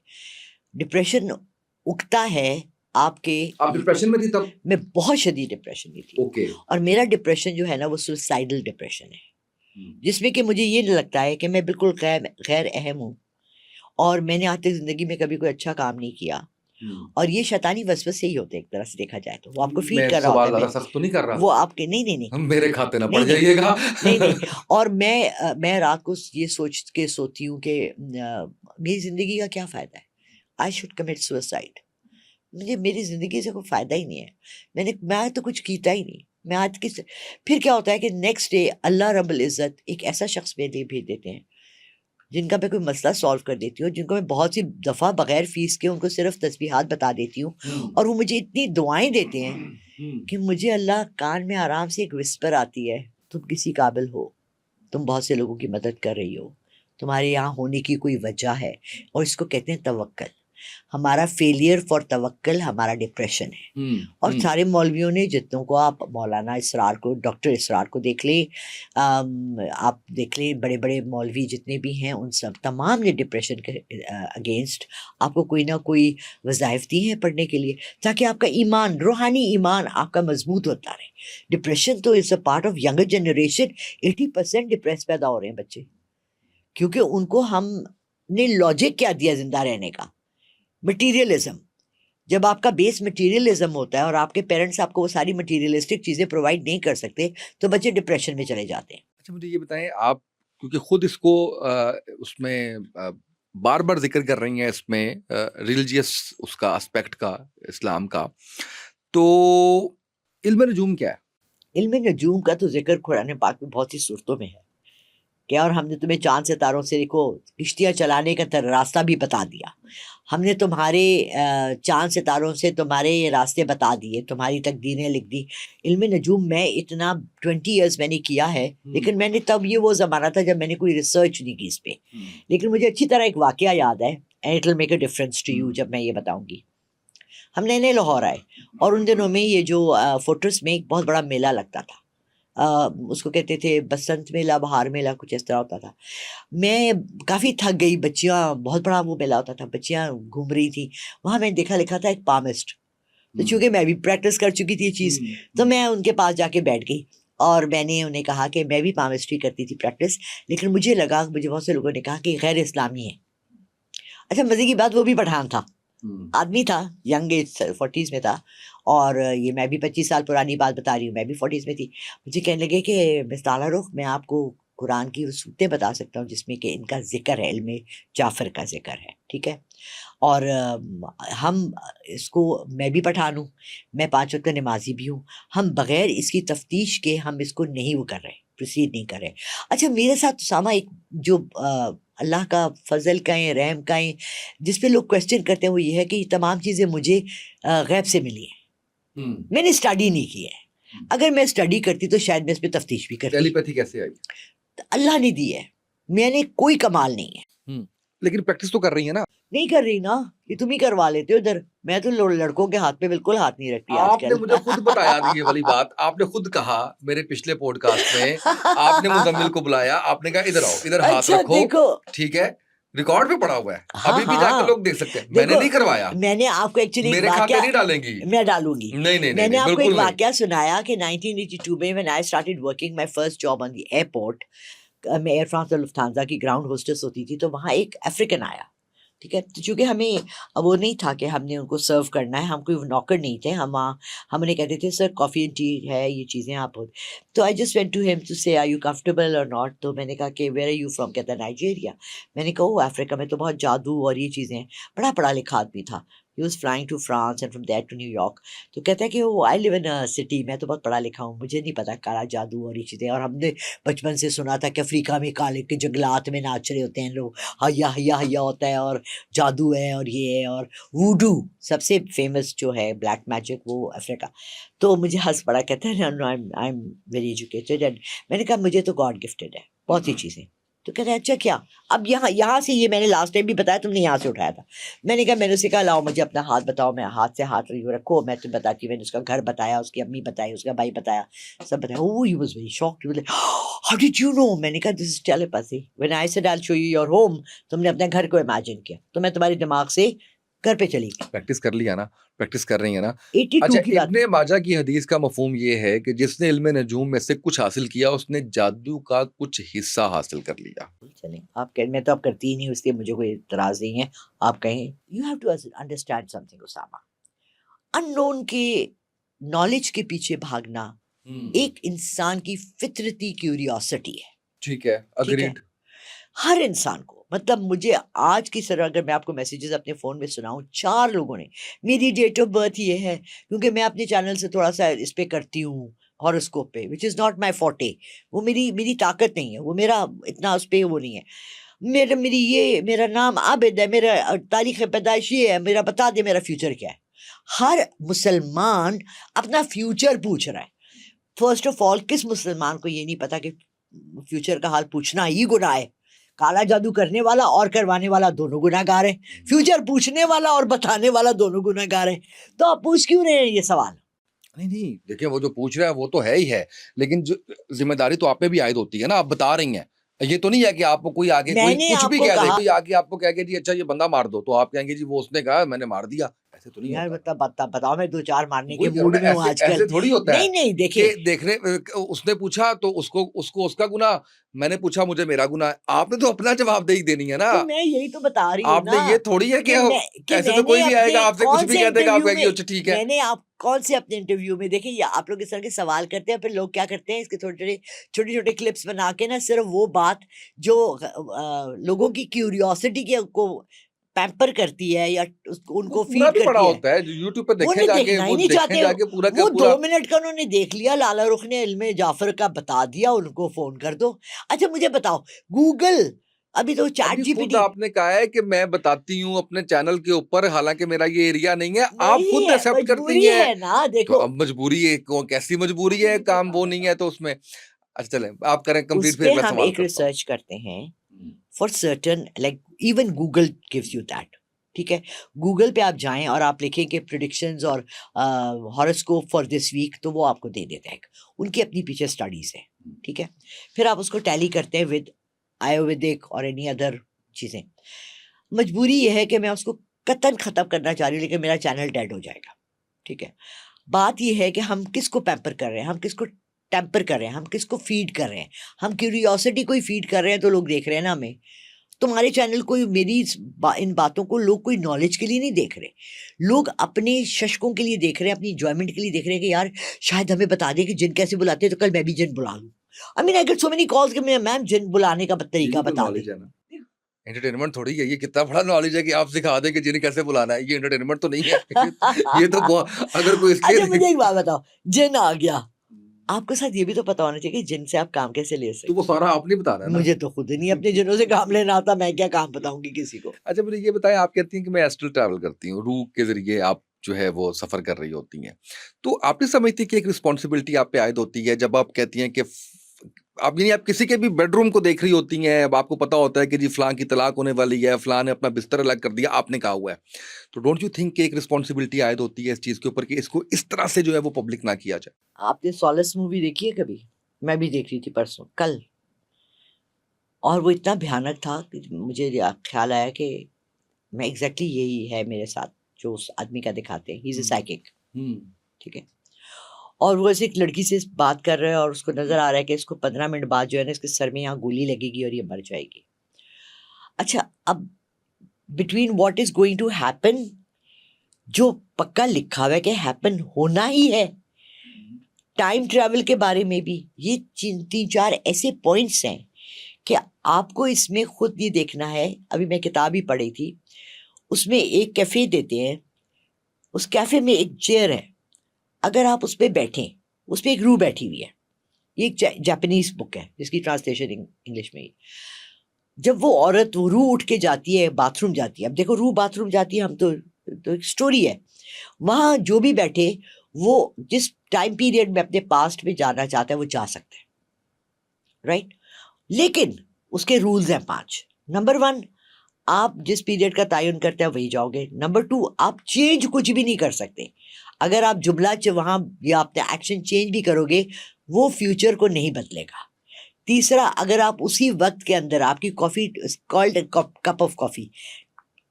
ڈپریشن اگتا ہے آپ کے. آپ ڈپریشن میں تھی تب؟ میں بہت شدید ڈپریشن میں تھی، اوکے. اور میرا ڈپریشن جو ہے نا وہ سوسائڈل ڈپریشن ہے، جس میں کہ مجھے یہ لگتا ہے کہ میں بالکل غیر اہم ہوں، اور میں نے آج تک زندگی میں کبھی کوئی اچھا کام نہیں کیا. اور یہ شیطانی وسوسے ہی ہوتے ہیں ایک طرح سے دیکھا جائے تو. وہ آپ کو فیڈ کر رہا سوال ہوتا زیادہ سخت تو نہیں کر ہے، رہا، وہ آپ کے نہیں میرے کھاتے نہ پڑ نہیں، جائیے گا. نہیں. اور میں رات کو یہ سوچ کے سوتی ہوں کہ میری زندگی کا کیا فائدہ ہے. I should commit suicide. مجھے میری زندگی سے کوئی فائدہ ہی نہیں ہے. میں تو کچھ کیتا ہی نہیں. میں آج پھر کیا ہوتا ہے کہ نیکسٹ ڈے اللہ رب العزت ایک ایسا شخص میرے لیے بھیج دیتے ہیں جن کا میں کوئی مسئلہ سالو کر دیتی ہوں، جن کو میں بہت سی دفعہ بغیر فیس کے ان کو صرف تسبیحات بتا دیتی ہوں، اور وہ مجھے اتنی دعائیں دیتے ہیں کہ مجھے اللہ کان میں آرام سے ایک وسپر آتی ہے، تم کسی قابل ہو، تم بہت سے لوگوں کی مدد کر رہی ہو، تمہارے یہاں ہونے کی کوئی وجہ ہے. اور اس کو کہتے ہیں توکل. ہمارا فیلئر فار توکل ہمارا ڈپریشن ہے. اور سارے مولویوں نے، جتنوں کو آپ مولانا اسرار کو، ڈاکٹر اسرار کو دیکھ لیں، آپ دیکھ لیں، بڑے بڑے مولوی جتنے بھی ہیں ان سب تمام نے ڈپریشن کے اگینسٹ آپ کو کوئی نہ کوئی وظائف دی ہیں پڑھنے کے لیے، تاکہ آپ کا ایمان، روحانی ایمان آپ کا مضبوط ہوتا رہے. ڈپریشن تو is a part of younger generation. 80% depress پیدا ہو رہے ہیں بچے، کیونکہ ان کو ہم نے لاجک کیا دیا زندہ رہنے کا؟ مٹیریلزم. جب آپ کا بیس مٹیریلزم ہوتا ہے اور آپ کے پیرنٹس آپ کو وہ ساری مٹیریلسٹک چیزیں پرووائڈ نہیں کر سکتے تو بچے ڈپریشن میں چلے جاتے ہیں. اچھا مجھے یہ بتائیں، آپ کیونکہ خود اس کو اس میں بار بار ذکر کر رہی ہیں، اس میں ریلیجیس اس کا اسپیکٹ کا، اسلام کا، تو علم نجوم کیا ہے؟ علم نجوم کا تو ذکر قرآن پاک میں بہت سی صورتوں میں ہے کہ اور ہم نے تمہیں چاند ستاروں سے دیکھو کشتیاں چلانے کا راستہ بھی بتا دیا، ہم نے تمہارے چاند ستاروں سے تمہارے راستے بتا دیے، تمہاری تقدیریں لکھ دی. علم نجوم میں اتنا 20 ایئرز میں نے کیا ہے، لیکن میں نے تب، یہ وہ زمانہ تھا جب میں نے کوئی ریسرچ نہیں کی اس پہ، لیکن مجھے اچھی طرح ایک واقعہ یاد ہے، and it will make a difference to you جب میں یہ بتاؤں گی. ہم نئے لاہور آئے، اور ان دنوں میں یہ جو فورٹرس میں ایک بہت بڑا میلہ لگتا تھا، اس کو کہتے تھے بسنت میلہ، بہار میلہ، کچھ اس طرح ہوتا تھا. میں کافی تھک گئی، بچیاں، بہت بڑا وہ میلہ ہوتا تھا، بچیاں گھوم رہی تھیں. وہاں میں نے دیکھا لکھا تھا ایک پامسٹ، تو چونکہ میں بھی پریکٹس کر چکی تھی یہ چیز، تو میں ان کے پاس جا کے بیٹھ گئی اور میں نے انہیں کہا کہ میں بھی پامسٹری کرتی تھی پریکٹس، لیکن مجھے لگا، مجھے بہت سے لوگوں نے کہا کہ غیر اسلامی ہے. اچھا مزے کی بات، وہ بھی پٹھان تھا، آدمی تھا، ینگ ایج 40s میں تھا، اور یہ میں بھی 25 سال پرانی بات بتا رہی ہوں، میں بھی 40s میں تھی. مجھے کہنے لگے کہ مس طالعہ رخ، میں آپ کو قرآن کی وہ صورتیں بتا سکتا ہوں جس میں کہ ان کا ذکر ہے، علم جعفر کا ذکر ہے، ٹھیک ہے، اور ہم اس کو، میں بھی پٹھان ہوں، میں 5 وقت نمازی بھی ہوں، ہم بغیر اس کی تفتیش کے ہم اس کو نہیں وہ کر رہے، پروسیڈ نہیں کر رہے. اچھا میرے ساتھ اسامہ ایک جو اللہ کا فضل کا ہے، رحم کا ہے، جس پہ لوگ کویسچن کرتے ہیں، وہ یہ ہے کہ یہ تمام چیزیں مجھے غیب سے ملی ہیں، میں نے اسٹڈی نہیں کی ہے. اگر میں اسٹڈی کرتی تو شاید میں اس پہ تفتیش بھی کرتی. ٹیلی پیتھی کیسے آئی؟ اللہ نے دی ہے، میں نے کوئی کمال نہیں ہے. لیکن پریکٹس تو کر رہی ہیں نا؟ نہیں کر رہی نا، یہ تم ہی کروا لیتے ہو ادھر. میں تو لڑکوں کے ہاتھ پہ بالکل ہاتھ نہیں رکھتی. آپ نے مجھے خود بتایا تھا یہ والی بات، آپ نے خود کہا میرے پچھلے پوڈ کاسٹ میں، آپ نے مزمل کو بلایا، آپ نے کہا ادھر آؤ، ادھر ہاتھ رکھو، ٹھیک ہے، ریکارڈ پہ پڑا ہوا ہے، ابھی بھی جا کے لوگ دیکھ سکتے ہیں. میں نے نہیں کروایا، میں نے آپ کو ایکچولی میرے کھاتے نہیں ڈالیں گی، میں ڈالوں گی. نہیں، میں نے آپ کو ایک واقعہ سنایا کہ 1982 میں when I started working my first job on the airport، میں ایئر فرانس اور لفتھانسا کی گراؤنڈ ہوسٹس ہوتی تھی، تو وہاں ایک افریقن آیا، ٹھیک ہے، تو چونکہ ہمیں وہ نہیں تھا کہ ہم نے ان کو سرو کرنا ہے، ہم کوئی نوکر نہیں تھے، ہم انہیں کہتے تھے سر کافی اینڈ ٹی ہے، یہ چیزیں آپ. تو I just went to him to say are you comfortable اور ناٹ. تو میں نے کہا کہ ویئر آر یو فرام؟ کہتا ہے نائجیریا. میں نے کہا وہ افریقہ میں تو بہت جادو اور یہ چیزیں ہیں. بڑا پڑھا لکھا آدمی تھا. he was flying to France and from there to New York. تو کہتا ہے کہ وہ I live in a city, میں تو بہت پڑھا لکھا ہوں, مجھے نہیں پتا کالا جادو اور یہ چیزیں, اور ہم نے بچپن سے سنا تھا کہ افریقہ میں کالے کے جنگلات میں ناچ رہے ہوتے ہیں لوگ, ہیا ہیا ہیا ہوتا ہے اور جادو ہے اور یہ ہے, اور ووڈو سب سے فیمس جو ہے بلیک میجک وہ افریقہ. تو مجھے ہنس پڑا, کہتا ہے I am very educated, and میں نے کہا مجھے تو گاڈ گفٹڈ ہے بہت سی چیزیں. تو کہتا ہے اچھا کیا, اب یہاں سے, یہ میں نے لاسٹ ٹائم بھی بتایا, تم نے یہاں سے اٹھایا تھا. میں نے کہا, میں نے اسے کہا لاؤ مجھے اپنا ہاتھ بتاؤ, میں ہاتھ سے ہاتھ رکھو, میں تمہیں بتاتی ہوں. میں نے اس کا گھر بتایا, اس کی امی بتائی, اس کا بھائی بتایا, سب بتایا. Oh, he was very shocked. He was like, how did you know? میں نے کہا this is telepathy. When I said I'll show you your home, تم نے اپنے گھر کو امیجن کیا, تو میں تمہارے دماغ سے گھر پہ چلی گئی. پریکٹس کر لیا نا, پریکٹس کر رہی ہیں نا. 82 اچھا, کی بات. ابن ماجہ کی حدیث کا مفہوم یہ ہے کہ جس نے علم نجوم میں سے کچھ حاصل کیا, اس نے جادو کا کچھ حصہ حاصل کر لیا. چلیں آپ میں تو اب کرتی ہی نہیں, اس لیے مجھے کوئی اعتراض نہیں ہے. آپ کہیں you have to understand something Osama, unknown کے نالج کے پیچھے بھاگنا ایک انسان کی فطرتی کیوریوسٹی ہے. ٹھیک ہے, اگریڈ. ہر انسان کو, مطلب مجھے آج کی طرح اگر میں آپ کو میسیجز اپنے فون میں سناؤں, 4 لوگوں نے میری ڈیٹ آف برتھ یہ ہے, کیونکہ میں اپنے چینل سے تھوڑا سا اس پہ کرتی ہوں ہاروسکوپ پہ, وچ از ناٹ مائی فورٹے, وہ میری طاقت نہیں ہے, وہ میرا اتنا اس پہ وہ نہیں ہے. میرا نام عابد ہے, میرا تاریخ پیدائش یہ ہے, میرا بتا دے میرا فیوچر کیا ہے. ہر مسلمان اپنا فیوچر پوچھ رہا ہے. فرسٹ آف آل, کس مسلمان کو یہ نہیں پتا کہ فیوچر کا حال پوچھنا ہی گناہ ہے؟ کالا جادو کرنے والا اور کروانے والا دونوں گناہ گار ہیں, فیوچر پوچھنے والا اور بتانے والا دونوں گناہ گار ہیں. تو آپ پوچھ کیوں رہے ہیں یہ سوال؟ نہیں, دیکھیں وہ جو پوچھ رہا ہے وہ تو ہے ہی ہے, لیکن ذمہ داری تو آپ پہ بھی عائد ہوتی ہے نا. آپ بتا رہی ہیں, یہ تو نہیں ہے کہ آپ کو کوئی آگے کوئی کچھ بھی کہہ دے, کوئی آگے آپ کو کہہ کے جی اچھا یہ بندہ مار دو, تو آپ کہیں گے جی وہ اس نے کہا میں نے مار دیا. ایسے تو نہیں یار بتاؤ, میں 2-4 مارنے کے موڈ میں ہوں آج کل. ایسے تھوڑی ہوتا ہے. نہیں دیکھیں, دیکھنے اس نے پوچھا تو اس کو اس کا گناہ, میں نے پوچھا مجھے میرا گناہ ہے. آپ نے تو اپنا جواب دہی دینی ہے نا. میں یہی تو بتا رہی ہوں آپ نے یہ تھوڑی ہے کہ ایسے تو کوئی بھی آئے گا آپ سے کچھ بھی کہہ دے گا, آپ کہیں گے اچھا ٹھیک ہے. میں نے آپ کون سے اپنے انٹرویو میں دیکھیں, یا آپ لوگ اس طرح کے سوال کرتے ہیں, پھر لوگ کیا کرتے ہیں, اس کے چھوٹے کلپس بنا کے نا, صرف وہ بات جو لوگوں کی کیوریوسٹی کو پیمپر کرتی ہے یا ان کو فیڈ کرتی پڑا ہے, ہوتا ہے یوٹیوب پہ دیکھیں جا کے, وہ دیکھیں جا کے پورا وہ 2 منٹ کا انہوں نے دیکھ لیا, لالا رخ نے علم جعفر کا بتا دیا, ان کو فون کر دو. اچھا مجھے بتاؤ, گوگل ابھی تو چیٹ جی پی ٹی, آپ نے کہا ہے کہ میں بتاتی ہوں اپنے چینل کے اوپر, حالانکہ میرا یہ ایریا نہیں ہے, آپ خود ایکسپٹ کرتی ہیں نا. دیکھو اب مجبوری ہے, کیسی مجبوری ہے, کام وہ نہیں ہے تو اس میں. اچھا چلیں آپ کریں کمپلیٹ, پھر میں ہم ایک ریسرچ کرتے ہیں for certain, like even Google gives you that. ٹھیک ہے, گوگل پہ آپ جائیں اور آپ لکھیں کہ پریڈکشنز اور ہاروسکوپ فار دس ویک, تو وہ آپ کو دے دیتا ہے, ان کی اپنی پیچھے اسٹڈیز ہیں. ٹھیک ہے, پھر آپ اس کو ٹیلی کرتے ہیں ود آیورویدک اور اینی ادر چیزیں. مجبوری یہ ہے کہ میں اس کو قطعاً ختم کرنا چاہ رہی ہوں, لیکن میرا چینل ڈیڈ ہو جائے گا. ٹھیک ہے, بات یہ ہے کہ ہم کس کو پیمپر کر رہے ہیں, ہم کس کو ٹیمپر کر رہے ہیں, ہم کس کو فیڈ کر رہے ہیں. ہم کیوریوسٹی کو ہی فیڈ کر رہے ہیں تو لوگ دیکھ رہے ہیں نا ہمیں. تمہارے چینل کو, میری ان باتوں کو لوگ کوئی نالج کے لیے نہیں دیکھ رہے, لوگ اپنے ششکوں کے لیے دیکھ رہے ہیں, اپنی انجوائمنٹ کے لیے دیکھ رہے ہیں کہ یار شاید ہمیں بتا دے کہ جن کیسے بلاتے ہیں, تو کل میں بھی جن بلا لوں. I mean I get so many calls کہ میم جن بلانے کا طریقہ بتا دیں. انٹرٹینمنٹ تھوڑی ہے, یہ کتنا بڑا نالج ہے کہ آپ سکھا دیں کہ جن کیسے بلانا ہے. یہ انٹرٹینمنٹ تو نہیں ہے, یہ تو اگر کوئی. اچھا مجھے ایک بات بتاؤ, جن آ گیا, آپ کے ساتھ یہ بھی تو پتا ہونا چاہیے کہ جن سے آپ کام کیسے لے سکتے. تو وہ سارا آپ نہیں بتا رہا ہے. مجھے تو خود ہی نہیں اپنے جنوں سے کام لینا آتا, میں کیا کام بتاؤں گی کسی کو. اچھا مجھے یہ بتائیں, آپ کہتی ہیں کہ میں ایسٹرل ٹریول کرتی ہوں, روح کے ذریعے آپ جو ہے وہ سفر کر رہی ہوتی ہیں, تو آپ نہیں سمجھتی کہ ایک رسپانسبلٹی آپ پہ عائد ہوتی ہے جب آپ کہتی ہیں کہ آپ, یعنی آپ کسی کے بھی بیڈ روم کو دیکھ رہی ہوتی ہیں, اب آپ کو پتا ہوتا ہے کہ جی فلاں کی طلاق ہونے والی ہے, فلاں نے اپنا بستر الگ کر دیا, آپ نے کہا ہوا ہے, تو ڈونٹ یو تھنک کہ ایک رسپانسبلٹی عائد ہوتی ہے اس چیز کے اوپر کہ اس کو اس طرح سے جو ہے وہ پبلک نہ کیا جائے. آپ نے سولس مووی دیکھی ہے کبھی؟ میں بھی دیکھ رہی تھی پرسوں کل, اور وہ اتنا بھیانک تھا کہ مجھے خیال آیا کہ میں ایگزیکٹلی یہی ہے میرے ساتھ جو اس آدمی کا دکھاتے ہیں. ہی از اے سائیکک. ٹھیک ہے, اور وہ ایسے ایک لڑکی سے بات کر رہا ہے, اور اس کو نظر آ رہا ہے کہ اس کو 15 منٹ بعد جو ہے نا اس کے سر میں یہاں گولی لگے گی اور یہ مر جائے گی. اچھا, اب between what is going to happen, جو پکا لکھا ہوا ہے کہ ہیپن ہونا ہی ہے, ٹائم ٹریول کے بارے میں بھی یہ 3-4 ایسے پوائنٹس ہیں کہ آپ کو اس میں خود یہ دیکھنا ہے. ابھی میں کتاب ہی پڑھی تھی, اس میں ایک کیفے دیتے ہیں اس کیفے میں ایک چیئر ہے, اگر آپ اس پہ بیٹھیں, اس پہ ایک روح بیٹھی ہوئی ہے. یہ ایک جاپنیز بک ہے جس کی ٹرانسلیشن انگلش میں. جب وہ عورت وہ روح اٹھ کے جاتی ہے, باتھ روم جاتی ہے, اب دیکھو روح باتھ روم جاتی ہے, ہم تو ایک سٹوری ہے, وہاں جو بھی بیٹھے وہ جس ٹائم پیریڈ میں اپنے پاسٹ میں جانا چاہتا ہے وہ جا سکتے ہیں, رائٹ. لیکن اس کے رولز ہیں 5. نمبر 1, آپ جس پیریڈ کا تعین کرتے ہیں وہی جاؤ گے. نمبر 2, آپ چینج کچھ بھی نہیں کر سکتے. اگر آپ جملہ وہاں یا اپنا ایکشن چینج بھی کرو گے وہ فیوچر کو نہیں بدلے گا. تیسرا, اگر آپ اسی وقت کے اندر آپ کی coffee cold cup of coffee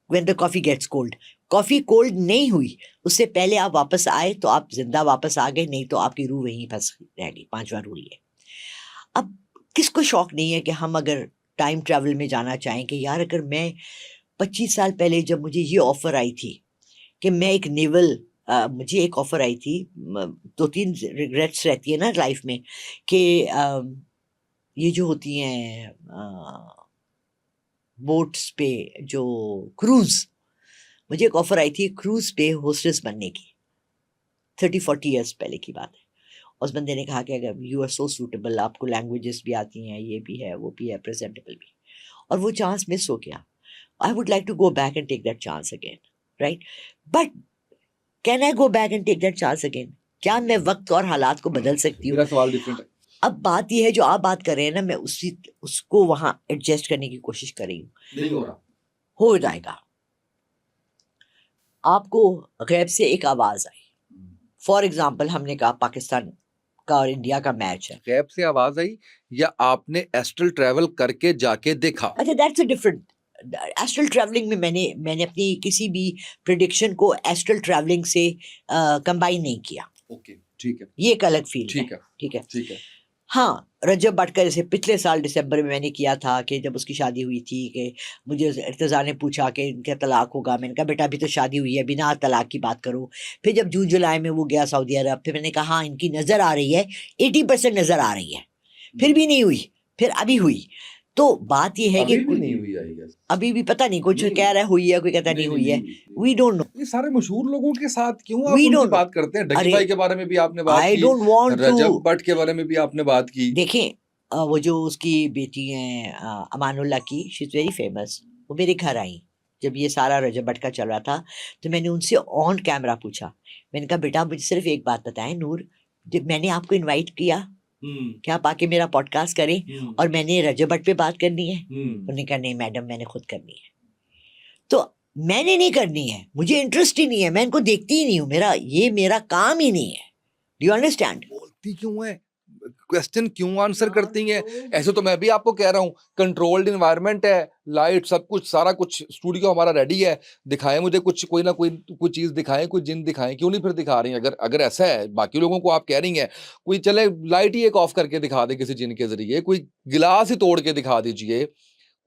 when the coffee gets cold, coffee cold نہیں ہوئی اس سے پہلے آپ واپس آئے تو آپ زندہ واپس آ گئے, نہیں تو آپ کی روح وہیں پھنس رہ گئی. 5واں رول یہ. اب کس کو شوق نہیں ہے کہ ہم اگر ٹائم ٹریول میں جانا چاہیں کہ یار اگر میں 25 سال پہلے جب مجھے یہ آفر آئی تھی کہ میں ایک نیول مجھے ایک آفر آئی تھی, 2-3 ریگریٹس رہتی ہے نا لائف میں کہ یہ جو ہوتی ہیں بوٹس پہ جو کروز, مجھے ایک آفر آئی تھی کروز پہ ہوسٹس بننے کی, 30-40 ایئرس پہلے کی بات ہے. اس بندے نے کہا کہ اگر یو آر سو سوٹیبل, آپ کو لینگویجز بھی آتی ہیں, یہ بھی ہے وہ بھی ہے, پریزنٹیبل بھی, اور وہ چانس مس ہو گیا. I would like to go back and take that chance again, right. But can I go back and take that chance again? کیا میں وقت اور حالات کو بدل سکتی ہوں؟ میرا سوال ڈیفرنٹ ہے. اب بات یہ ہے جو آپ بات کر رہے ہیں نا, میں اس کو وہاں ایڈجسٹ کرنے کی کوشش کر رہی ہوں. نہیں ہو رہا. ہو جائے گا. آپ کو غیب سے ایک آواز آئی, فار ایگزامپل ہم نے کہا پاکستان کا اور انڈیا کا میچ ہے, غیب سے آواز آئی یا آپ نے ایسٹرل ٹریول کر کے جا کے دیکھا؟ اچھا that's a different. Astral travelling میں میں نے اپنی کسی بھی پریڈکشن کو ایسٹرل ٹریولنگ سے کمبائن نہیں کیا. اوکے ٹھیک ہے, یہ ایک الگ فیلڈ ہے. ٹھیک ہے ٹھیک ہے. ٹھیک ہے. ہاں, رجب بٹ کا جیسے پچھلے سال دسمبر میں میں نے کیا تھا کہ جب اس کی شادی ہوئی تھی کہ مجھے ارتضیٰ نے پوچھا کہ ان کا طلاق ہوگا, میں نے کہا بیٹا ابھی تو شادی ہوئی ہے, بنا طلاق کی بات کرو. پھر جب جون جولائی میں وہ گیا سعودی عرب, پھر میں نے کہا ہاں ان کی نظر آ رہی ہے, 80% نظر آ رہی ہے, پھر بھی نہیں ہوئی, پھر ابھی ہوئی. تو بات یہ ہے کہ نہیں ہوئی ہے, ابھی بھی پتہ نہیں, کچھ کہہ رہا ہے ہوئی ہے, کوئی کہتا نہیں ہوئی ہے. We don't know. یہ سارے مشہور لوگوں کے ساتھ کیوں آپ We ان کی don't know. بات کرتے ہیں؟ ڈکی بھائی کے بارے میں بھی آپ نے بات I کی, don't want to. Recep but کے بارے میں بھی آپ نے بات کی. دیکھیں وہ جو اس کی بیٹی ہیں امان اللہ کی, شی از ویری فیمس, وہ میرے گھر آئیں جب یہ سارا رجب بٹ کا چل رہا تھا. تو میں نے ان سے آن کیمرہ پوچھا, میں نے کہا بیٹا مجھے صرف ایک بات بتائیں نور, جب میں نے آپ کو انوائٹ کیا کہ آپ آ کے میرا پوڈ کاسٹ کریں اور میں نے رجب بٹ پہ بات کرنی ہے؟ انہوں نے کہا نہیں میڈم میں نے خود کرنی ہے. تو میں نے نہیں کرنی ہے, مجھے انٹرسٹ ہی نہیں ہے, میں ان کو دیکھتی ہی نہیں ہوں, میرا کام ہی نہیں ہے. Do you understand? بولتی کیوں ہے, کوسچن کیوں آنسر کرتی ہیں؟ ایسے تو میں بھی آپ کو کہہ رہا ہوں کنٹرولڈ انوائرمنٹ ہے, لائٹ سب کچھ سارا کچھ اسٹوڈیو ہمارا ریڈی ہے, دکھائیں مجھے کچھ, کوئی نہ کوئی چیز دکھائیں, کوئی جن دکھائیں, کیوں نہیں پھر دکھا رہی ہیں؟ اگر ایسا ہے باقی لوگوں کو آپ کہہ رہی ہیں, کوئی چلے لائٹ ہی ایک آف کر کے دکھا دے کسی جن کے ذریعے, کوئی گلاس ہی توڑ کے دکھا دیجئے,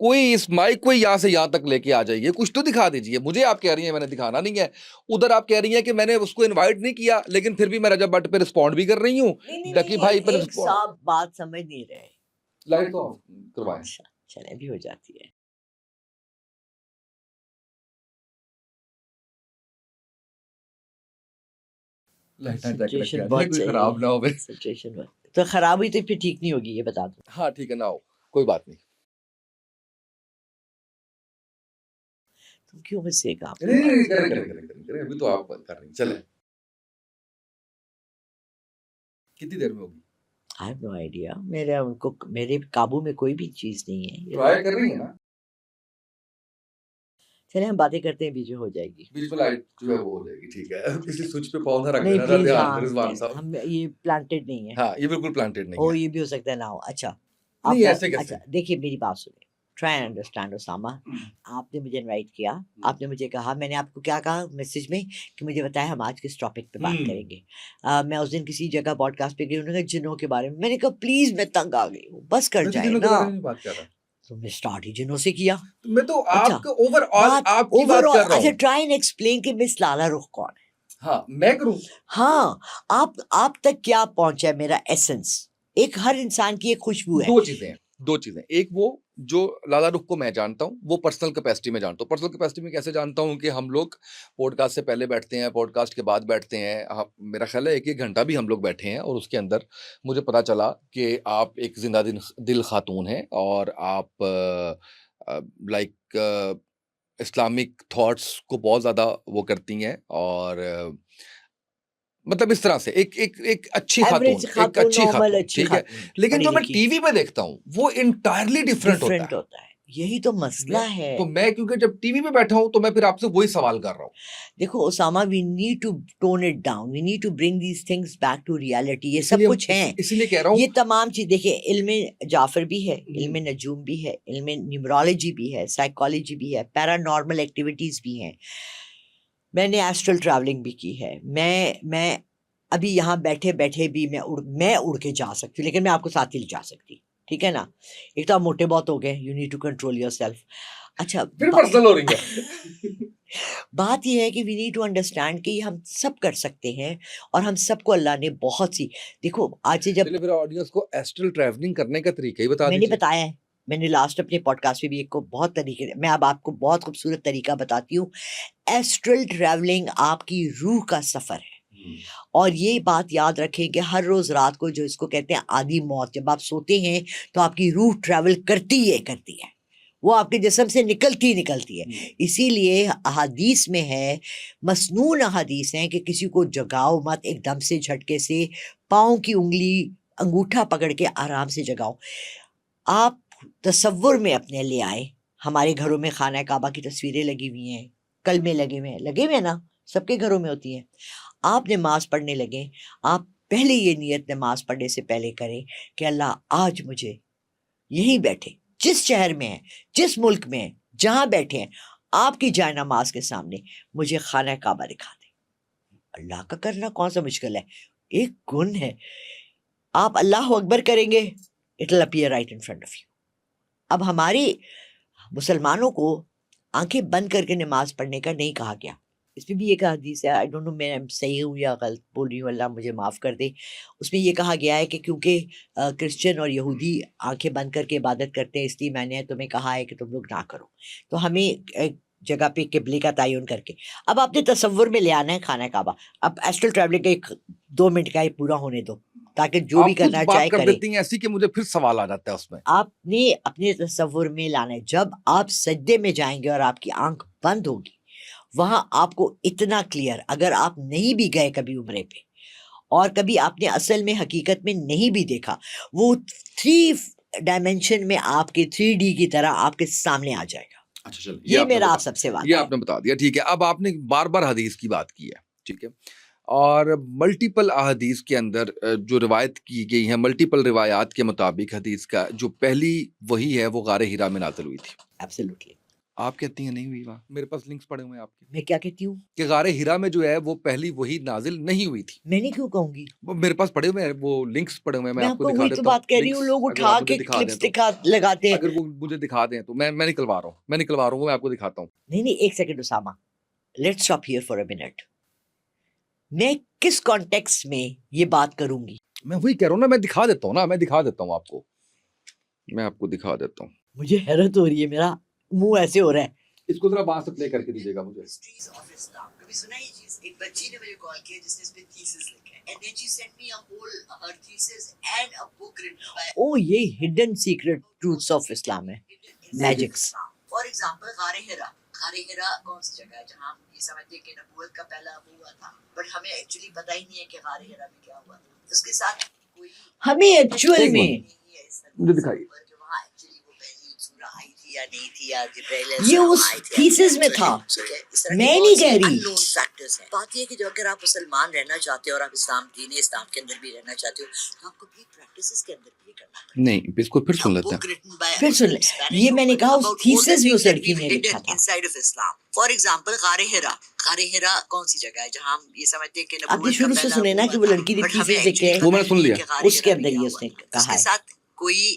کوئی اس مائک کو یہاں سے یہاں تک لے کے آ جائیے, کچھ تو دکھا دیجئے. مجھے آپ کہہ رہی ہیں میں نے دکھانا نہیں ہے, ادھر آپ کہہ رہی ہیں کہ میں نے اس کو انوائٹ نہیں کیا, لیکن پھر بھی میں رجب بٹ پہ رسپونڈ بھی کر رہی ہوں, ڈکی بھائی پہ ایک صاحب بات سمجھ نہیں رہے. لائٹ تو آف کروائیں. چلے بھی ہو جاتی ہے. سچویشن بہت خراب نہ ہو. سچویشن تو خراب ہوئی تو پھر ٹھیک نہیں ہوگی, یہ بتا دوں. ہاں ٹھیک ہے, نہ ہو کوئی بات نہیں. تم کیوں مجھ سے کام کریں ابھی تو آپ کر رہی ہیں, چلیں. کتنی دیر میں ہوگی؟ I have no idea. میرے قابو میں کوئی بھی چیز نہیں ہے. ٹرائی کر رہی ہیں نا. چلے ہم باتیں کرتے ہیں, بیچ میں ہو جائے گی. بیچ میں لائٹ جو ہے وہ ہو جائے گی, ٹھیک ہے. کسی سوئچ پہ پاؤں نہ رکھ نہیں دینا, پلیز. دھیان رضوان صاحب, ہم یہ پلانٹڈ نہیں ہے. ہاں یہ بالکل پلانٹڈ نہیں او ہے. یہ بھی ہو سکتا ہے نہ ہو. اچھا نہیں ایسے کیسے؟ اچھا دیکھیے میری بات سنیں, ٹرائی اینڈ انڈرسٹینڈ اسامہ. آپ نے مجھے انوائٹ کیا, آپ نے مجھے کہا, میں نے آپ کو کیا کہا میسج میں کہ مجھے بتایا ہم آج کس ٹاپک پہ بات کریں گے. میں اس دن کسی جگہ پوڈ کاسٹ پہ گئی, انہوں نے کہا جنوں کے بارے میں. میں نے کہا پلیز میں تنگ آ گئی ہوں, بس کر جائے نا. بات کر رہا تو میں اسٹارٹ ہی جنوں سے کیا. میں تو آپ کو اوور آل آپ کی بات کر رہا ہوں. اچھا ٹرائی اینڈ ایکسپلین کہ مس لالا رخ کون ہے. ہاں میں کروں. ہاں آپ تک کیا پہنچا ہے میرا ایسنس. ایک ہر انسان کی ایک خوشبو ہے. دو چیزیں ہیں, دو چیزیں, ایک وہ جو لالا رخ کو میں جانتا ہوں وہ پرسنل کیپیسٹی میں جانتا ہوں. پرسنل کیپیسٹی میں کیسے جانتا ہوں کہ ہم لوگ پوڈ کاسٹ سے پہلے بیٹھتے ہیں, پوڈ کاسٹ کے بعد بیٹھتے ہیں, میرا خیال ہے 1 گھنٹہ بھی ہم لوگ بیٹھے ہیں, اور اس کے اندر مجھے پتا چلا کہ آپ ایک زندہ دل خاتون ہیں, اور آپ لائک اسلامک تھاٹس کو بہت زیادہ وہ کرتی ہیں, اور مطلب اس طرح سے ایک اچھی خاتون, ایوریج ایک خاتون, اچھی نارمل خاتون, اچھی ٹھیک ہے. خاتون, لیکن پڑھی جو میں لکھی, ٹی وی پہ دیکھتا ہوں وہ انٹائرلی ڈفرینٹ ہوتا ڈفرینٹ ہے. ہوتا ہے. یہی تو مسئلہ ہے. تو میں کیونکہ جب ٹی وی پہ بیٹھا ہوں تو میں پھر آپ سے وہی سوال کر رہا ہوں. دیکھو Osama, we need to tone it down, we need to bring these things back to reality. یہ سب کچھ ہیں, اسی لیے کہہ رہا ہوں یہ تمام چیز دیکھیں, علم جعفر بھی ہے, علم نجوم بھی ہے, علم نیورولوجی بھی ہے, سائیکالوجی بھی ہے, پیرا نارمل ایکٹیویٹیز بھی ہیں, میں نے ایسٹرل ٹریولنگ بھی کی ہے. میں ابھی یہاں بیٹھے بیٹھے بھی میں اڑ کے جا سکتی ہوں, لیکن میں آپ کو ساتھ ہی لے جا سکتی, ٹھیک ہے نا. ایک تو آپ موٹے بہت ہو گئے, you need to control yourself. اچھا پھر پرسنل ہو رہی ہے. بات یہ ہے کہ وی نیڈ ٹو انڈرسٹینڈ کہ یہ ہم سب کر سکتے ہیں, اور ہم سب کو اللہ نے بہت سی, دیکھو آج سے جب چلیے پھر آڈینس کو ایسٹرل ٹریولنگ کرنے کا طریقہ ہی بتا میں نے دیجیے. بتایا ہے, میں نے لاسٹ اپنے پوڈ کاسٹ میں بھی ایک کو بہت طریقے, میں اب آپ کو بہت خوبصورت طریقہ بتاتی ہوں. ایسٹرل ٹریولنگ آپ کی روح کا سفر ہے, اور یہ بات یاد رکھیں کہ ہر روز رات کو, جو اس کو کہتے ہیں آدھی موت, جب آپ سوتے ہیں تو آپ کی روح ٹریول کرتی ہے, وہ آپ کے جسم سے نکلتی ہے. اسی لیے احادیث میں ہے, مسنون احادیث ہیں کہ کسی کو جگاؤ مت ایک دم سے, جھٹکے سے, پاؤں کی انگلی انگوٹھا پکڑ کے آرام سے جگاؤ. آپ تصور میں اپنے لے آئے, ہمارے گھروں میں خانہ کعبہ کی تصویریں لگی ہوئی ہیں, کلمے لگے ہوئے ہیں نا, سب کے گھروں میں ہوتی ہیں. آپ نماز پڑھنے لگیں, آپ پہلے یہ نیت نماز پڑھنے سے پہلے کریں کہ اللہ آج مجھے یہیں بیٹھے, جس شہر میں ہیں, جس ملک میں ہیں, جہاں بیٹھے ہیں, آپ کی جائے نماز کے سامنے مجھے خانہ کعبہ دکھا دیں. اللہ کا کرنا کون سا مشکل ہے, ایک گن ہے. آپ اللہ اکبر کریں گے, it will appear right in front of you. اب ہماری مسلمانوں کو آنکھیں بند کر کے نماز پڑھنے کا نہیں کہا گیا. اس میں بھی ایک حدیث ہے, آئی ڈونٹ نو میں صحیح ہوں یا غلط بول رہی ہوں, اللہ مجھے معاف کر دے. اس میں یہ کہا گیا ہے کہ کیونکہ کرسچن اور یہودی آنکھیں بند کر کے عبادت کرتے ہیں, اس لیے میں نے تمہیں کہا ہے کہ تم لوگ نہ کرو. تو ہمیں ایک جگہ پہ قبلے کا تعین کر کے, اب آپ نے تصور میں لے آنا ہے خانہ کعبہ. اب ایسٹرل ٹریولنگ کا ایک 2 منٹ کا یہ پورا ہونے دو, تاکہ جو بھی کرنا آپ بات چاہے کر کرے. دیتی ہیں ایسی کہ مجھے پھر سوال آ جاتا ہے اس میں. آپ نے اپنے تصور میں لانا ہے, جب آپ سجدے میں جائیں گے اور آپ کی آنکھ بند ہوگی, وہاں آپ کو اتنا کلیئر, اگر آپ نہیں بھی گئے کبھی عمرے پہ, اور کبھی آپ نے اصل میں حقیقت میں نہیں بھی دیکھا, وہ 3 ڈائمینشن میں آپ کے 3D کی طرح آپ کے سامنے آ جائے گا. اچھا چل, یہ میرا آپ سب سے بات یہ ہے. آپ نے بتا دیا, ٹھیک ہے. اب آپ نے بار بار حدیث کی بات کی ہے, ٹھیک ہے, اور ملٹیپل احادیث کے اندر جو روایت کی گئی ہیں, ملٹیپل روایات کے مطابق حدیث کا جو پہلی وہی ہے وہ غار ہرا میں نازل ہوئی تھی. ایبسلیوٹلی. آپ کہتی ہیں نہیں ہوئی, وہاں میرے پاس لنکس پڑے ہوئے ہیں آپ کے, میں کیا کہتی ہوں, کہ غار ہرا میں جو ہے وہ پہلی وہی نازل نہیں ہوئی تھی. میں نہیں کیوں کہوں گی, وہ میرے پاس پڑے ہوئے ہیں, وہ لنکس پڑے ہوئے ہیں, میں آپ کو دکھا وہی دیتا تو ہوں. بات کہہ رہی ہوں, links لوگ اگر اٹھا آپ مجھے کے دکھا دیں کلپس تو, لگاتے ہیں. اگر وہ مجھے دکھا دیں تو میں نکلوا رہا ہوں, میں آپ کو دکھاتا ہوں. نہیں, ایک second Osama, let's stop here for a minute. میں کس کانٹیکس میں یہ بات کروں گی, میں وہی کہہ رہا ہوں نا, میں دکھا دیتا ہوں آپ کو, میں آپ کو دکھا دیتا ہوں. مجھے حیرت ہو رہی ہے, میرا منہ ایسے ہو رہا ہے. اس کو ذرا بات سے پلے کر کے دیجیے گا مجھے. Histories of Islam. کبھی سنا یہ چیز, ایک بچی نے مجھے کال کیا جس نے اس پہ thesis لکھا ہے, and then she sent me a whole her thesis and a book written by, oh یہ hidden secret truths of Islam ہے, magics. For example, غار ہرا کون سی جگہ ہے جہاں ہم یہ سمجھتے ہیں کہ نبوت کا پہلا وہ ہوا تھا, بٹ ہمیں ایکچولی پتہ ہی نہیں ہے کہ غار ہرا میں کیا ہوا تھا. اس کے ساتھ کوئی ہمیں ایکچوئل میں مجھے دکھائیے. یہ اس تھیسس میں تھا, میں نہیں کہہ رہی. بات یہ کہ جو اگر آپ مسلمان رہنا چاہتے ہو اور آپ اسلام کے اندر بھی رہنا چاہتے ہو, تو آپ کو بھی پریکٹسز کے اندر بھی کرنا پڑتا ہے. نہیں, اس کو پھر سن لیتے ہیں. پھر سن لیں, یہ میں نے کہا اس تھیسس میں اس لڑکی نے لکھا تھا. فار ایگزامپل غار ہرا کون سی جگہ ہے جہاں ہم یہ سمجھتے ہیں کہ آپ نے شروع سے سنے نا کہ وہ لڑکی نے تھیسس لکھے, وہ میں نے سن لیا. اس کے اندر یہ اس نے کہا ہے کوئی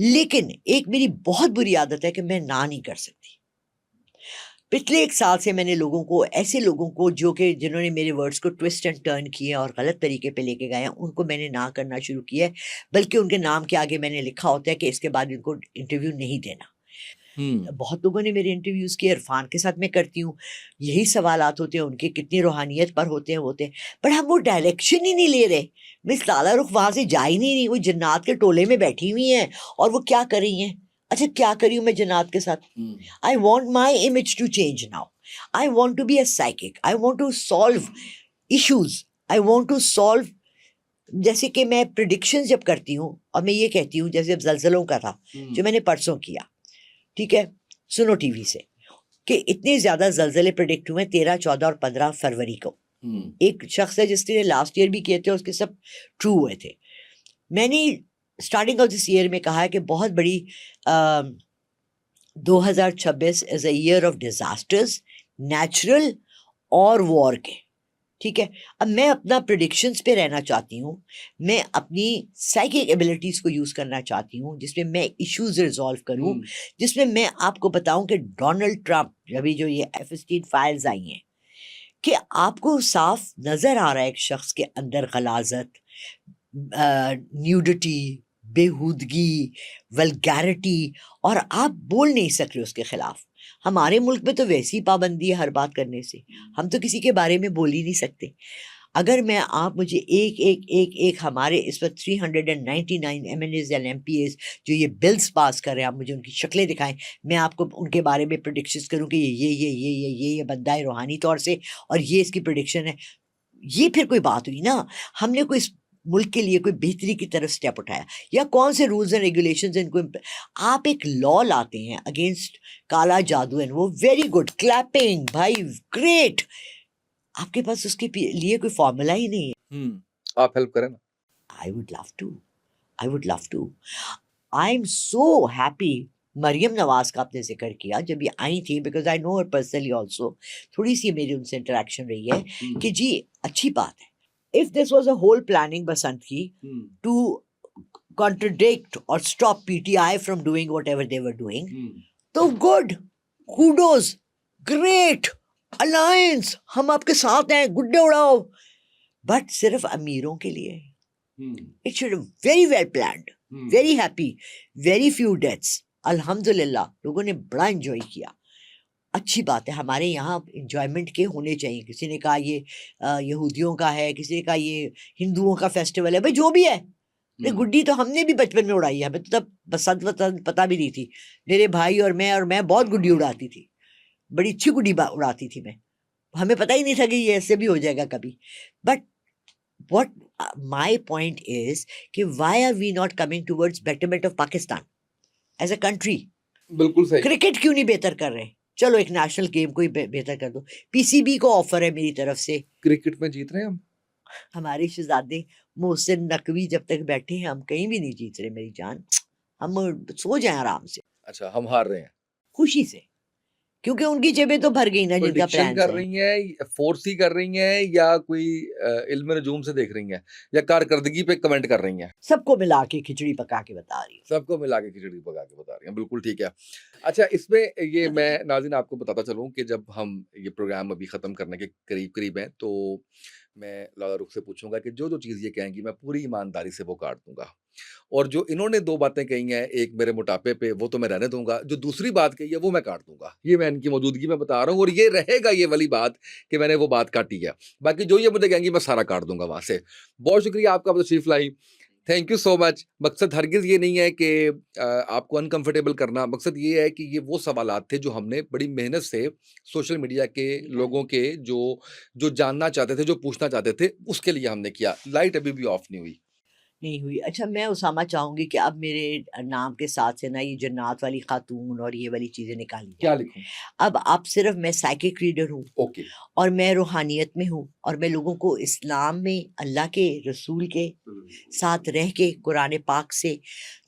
لیکن ایک میری بہت بری عادت ہے کہ میں نہ نہیں کر سکتی. پچھلے 1 سال سے میں نے لوگوں کو، ایسے لوگوں کو جو کہ جنہوں نے میرے ورڈز کو ٹوسٹ اینڈ ٹرن کیے اور غلط طریقے پہ لے کے گئے ہیں، ان کو میں نے نہ کرنا شروع کیا ہے. بلکہ ان کے نام کے آگے میں نے لکھا ہوتا ہے کہ اس کے بعد ان کو انٹرویو نہیں دینا. بہت لوگوں نے میرے انٹرویوز کیے، عرفان کے ساتھ میں کرتی ہوں، یہی سوالات ہوتے ہیں ان کے، کتنی روحانیت پر ہوتے ہیں پر ہم وہ ڈائریکشن ہی نہیں لے رہے. مس لالا رخ وہاں سے جا ہی نہیں رہی، وہ جنات کے ٹولے میں بیٹھی ہوئی ہیں اور وہ کیا کر رہی ہیں. اچھا کیا کری ہوں میں جنات کے ساتھ؟ I want my image to change now. I want to be a psychic. I want to solve issues. I want to solve. جیسے کہ میں پریڈکشن جب کرتی ہوں اور میں یہ کہتی ہوں، جیسے اب زلزلوں کا تھا جو میں نے پرسوں کیا، ٹھیک ہے، سنو ٹی وی سے، کہ اتنے زیادہ زلزلے پریڈکٹ ہوئے 13، 14 اور 15 فروری کو. ایک شخص ہے جس نے لاسٹ ایئر بھی کیے تھے، اس کے سب ٹرو ہوئے تھے. میں نے اسٹارٹنگ آف دس ایئر میں کہا ہے کہ بہت بڑی 2026 is a year of disasters, natural اور وار کے. ٹھیک ہے، اب میں اپنا پریڈکشنز پہ رہنا چاہتی ہوں، میں اپنی سائیکک ایبلٹیز کو یوز کرنا چاہتی ہوں جس میں میں ایشوز ریزالو کروں، جس میں میں آپ کو بتاؤں کہ ڈونلڈ ٹرمپ، ابھی جو یہ ایفسٹین فائلز آئی ہیں، کہ آپ کو صاف نظر آ رہا ہے ایک شخص کے اندر غلاظت، نیوڈٹی، بےہودگی، ولگیرٹی، اور آپ بول نہیں سک رہے اس کے خلاف. ہمارے ملک میں تو ویسی پابندی ہے ہر بات کرنے سے، ہم تو کسی کے بارے میں بول ہی نہیں سکتے. اگر میں آپ مجھے ایک ہمارے اس وقت 399 ایم این ایز یا ایم پی ایز جو یہ بلز پاس کر رہے ہیں، آپ مجھے ان کی شکلیں دکھائیں، میں آپ کو ان کے بارے میں پریڈکشنز کروں کہ یہ بندہ ہے روحانی طور سے اور یہ اس کی پریڈکشن ہے. یہ پھر کوئی بات ہوئی نا؟ ہم نے کوئی اس ملک کے لیے کوئی بہتری کی طرف سٹیپ اٹھایا، یا کون سے رولز اینڈ ریگولیشنز ان کو آپ ایک لا لاتے ہیں اگینسٹ کالا جادو، اینڈ وہ ویری گڈ، کلیپنگ بھائی، گریٹ. آپ کے پاس اس کے لیے کوئی فارمولا ہی نہیں ہے. آپ ہیلپ کریں نا. I would love to. I'm so happy. Maryam Nawaz کا آپ نے ذکر کیا جب یہ آئی تھی، because I know her personally also, تھوڑی سی میری ان سے انٹریکشن رہی ہے کہ جی اچھی بات ہے. If this was a whole planning Basant کی to contradict or stop PTI from doing whatever they were doing, تو good, kudos, great, alliance، ہم آپ کے ساتھ ہیں، گڈے اڑاؤ. بٹ صرف امیروں کے لیے. It should have very well planned, very happy, very few deaths. الحمدللہ لوگوں نے بڑا انجوائے کیا. اچھی بات ہے، ہمارے یہاں انجوائمنٹ کے ہونے چاہیے. کسی نے کہا یہ یہودیوں کا ہے، کسی نے کہا یہ ہندوؤں کا فیسٹیول ہے. بھائی جو بھی ہے، گڈی تو ہم نے بھی بچپن میں اڑائی ہے، ہمیں تو تب بسنت پتہ بھی نہیں تھی. میرے بھائی اور میں بہت گڈی اڑاتی تھی، بڑی اچھی گڈی اڑاتی تھی میں، ہمیں پتہ ہی نہیں تھا کہ یہ ایسے بھی ہو جائے گا کبھی. But what my point is کہ why are we not coming towards betterment of Pakistan as a country؟ بالکل صحیح. کرکٹ کیوں نہیں بہتر کر رہے؟ چلو ایک نیشنل گیم کو ہی بہتر کر دو. پی سی بی کو آفر ہے میری طرف سے. کرکٹ میں جیت رہے ہیں ہم. ہمارے شہزادے محسن نقوی جب تک بیٹھے ہیں ہم کہیں بھی نہیں جیت رہے میری جان. ہم سو جائیں آرام سے. اچھا ہم ہار رہے ہیں خوشی سے، کیونکہ ان کی جیبیں تو بھر گئی نا جن کا پلان کر رہی ہیں، فورسی کر رہی ہیں، یا کوئی علم نجوم سے دیکھ رہی ہیں، یا کارکردگی پہ کمنٹ کر رہی ہیں. سب کو ملا کے کھچڑی پکا کے بتا رہی ہیں. سب کو ملا کے کھچڑی پکا کے بتا رہی ہیں. بالکل ٹھیک ہے. اچھا اس میں یہ میں ناظرین آپ کو بتاتا چلوں کہ جب ہم یہ پروگرام ابھی ختم کرنے کے قریب ہیں تو میں لالا رخ سے پوچھوں گا کہ جو چیز یہ کہیں گی میں پوری ایمانداری سے وہ کاٹ دوں گا، اور جو انہوں نے 2 باتیں کہی ہیں، ایک میرے موٹاپے پہ، وہ تو میں رہنے دوں گا، جو دوسری بات کہی ہے وہ میں کاٹ دوں گا. یہ میں ان کی موجودگی میں بتا رہا ہوں، اور یہ رہے گا یہ والی بات کہ میں نے وہ بات کاٹی ہے. باقی جو یہ مجھے کہیں گی میں سارا کاٹ دوں گا وہاں سے. بہت شکریہ آپ کا تشریف لائی. تھینک یو سو مچ. مقصد ہرگز یہ نہیں ہے کہ آپ کو انکمفرٹیبل کرنا، مقصد یہ ہے کہ یہ وہ سوالات تھے جو ہم نے بڑی محنت سے سوشل میڈیا کے لوگوں کے جو جاننا چاہتے تھے، جو پوچھنا چاہتے تھے، اس کے لیے ہم نے کیا. لائٹ ابھی بھی آف نہیں ہوئی. نہیں ہوئی. اچھا میں اسامہ چاہوں گی کہ اب میرے نام کے ساتھ سے نا یہ جنات والی خاتون اور یہ والی چیزیں نکالی جائیں. کیا لکھوں؟ اب صرف میں سائیکک ریڈر ہوں، اوکے، اور میں روحانیت میں ہوں، اور میں لوگوں کو اسلام میں اللہ کے رسول کے ساتھ رہ کے قرآن پاک سے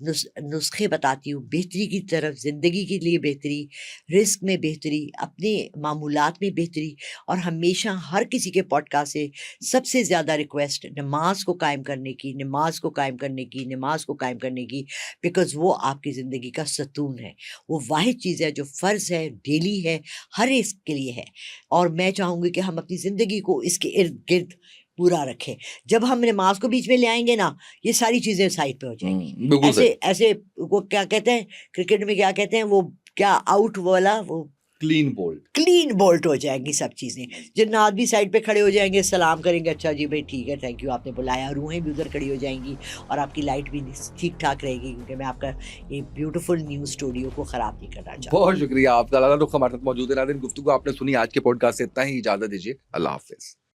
نسخے بتاتی ہوں، بہتری کی طرف، زندگی کے لیے بہتری، رزق میں بہتری، اپنے معمولات میں بہتری. اور ہمیشہ ہر کسی کے پوڈ کاسٹ سے سب سے زیادہ ریکویسٹ نماز کو قائم کرنے کی، نماز کو کو قائم کرنے کی, نماز کو قائم کرنے کی, بیکاز وہ آپ کی زندگی کا ستون ہے. وہ واحد چیز ہے جو فرض ہے, ڈیلی ہے, ہر ایک کے لیے ہے. اور میں چاہوں گی کہ ہم اپنی زندگی کو اس کے ارد گرد پورا رکھیں. جب ہم نماز کو بیچ میں لے آئیں گے نا, یہ ساری چیزیں سائڈ پہ ہو جائیں گی. بالکل ایسے ایسے وہ کیا کہتے ہیں کرکٹ میں, کیا کہتے ہیں وہ, کیا آؤٹ والا, وہ کلین بولڈ. کلین بولٹ ہو جائیں گی سب چیزیں. جنات بھی سائڈ پہ کھڑے ہو جائیں گے, سلام کریں گے, اچھا جی بھائی ٹھیک ہے, تھینک یو آپ نے بلایا. روحیں بھی ادھر کھڑی ہو جائیں گی, اور آپ کی لائٹ بھی ٹھیک ٹھاک رہے گی, کیونکہ میں آپ کا یہ بیوٹیفل نیوز اسٹوڈیو کو خراب نہیں کرنا چاہتا. بہت شکریہ آپ کا. اللہ رخ ہمارے ساتھ موجود ہے. ناظرین, گفتگو آپ نے سنی. آج کے پوڈ کاسٹ سے اتنا ہی. اجازت دیجیے. اللہ حافظ.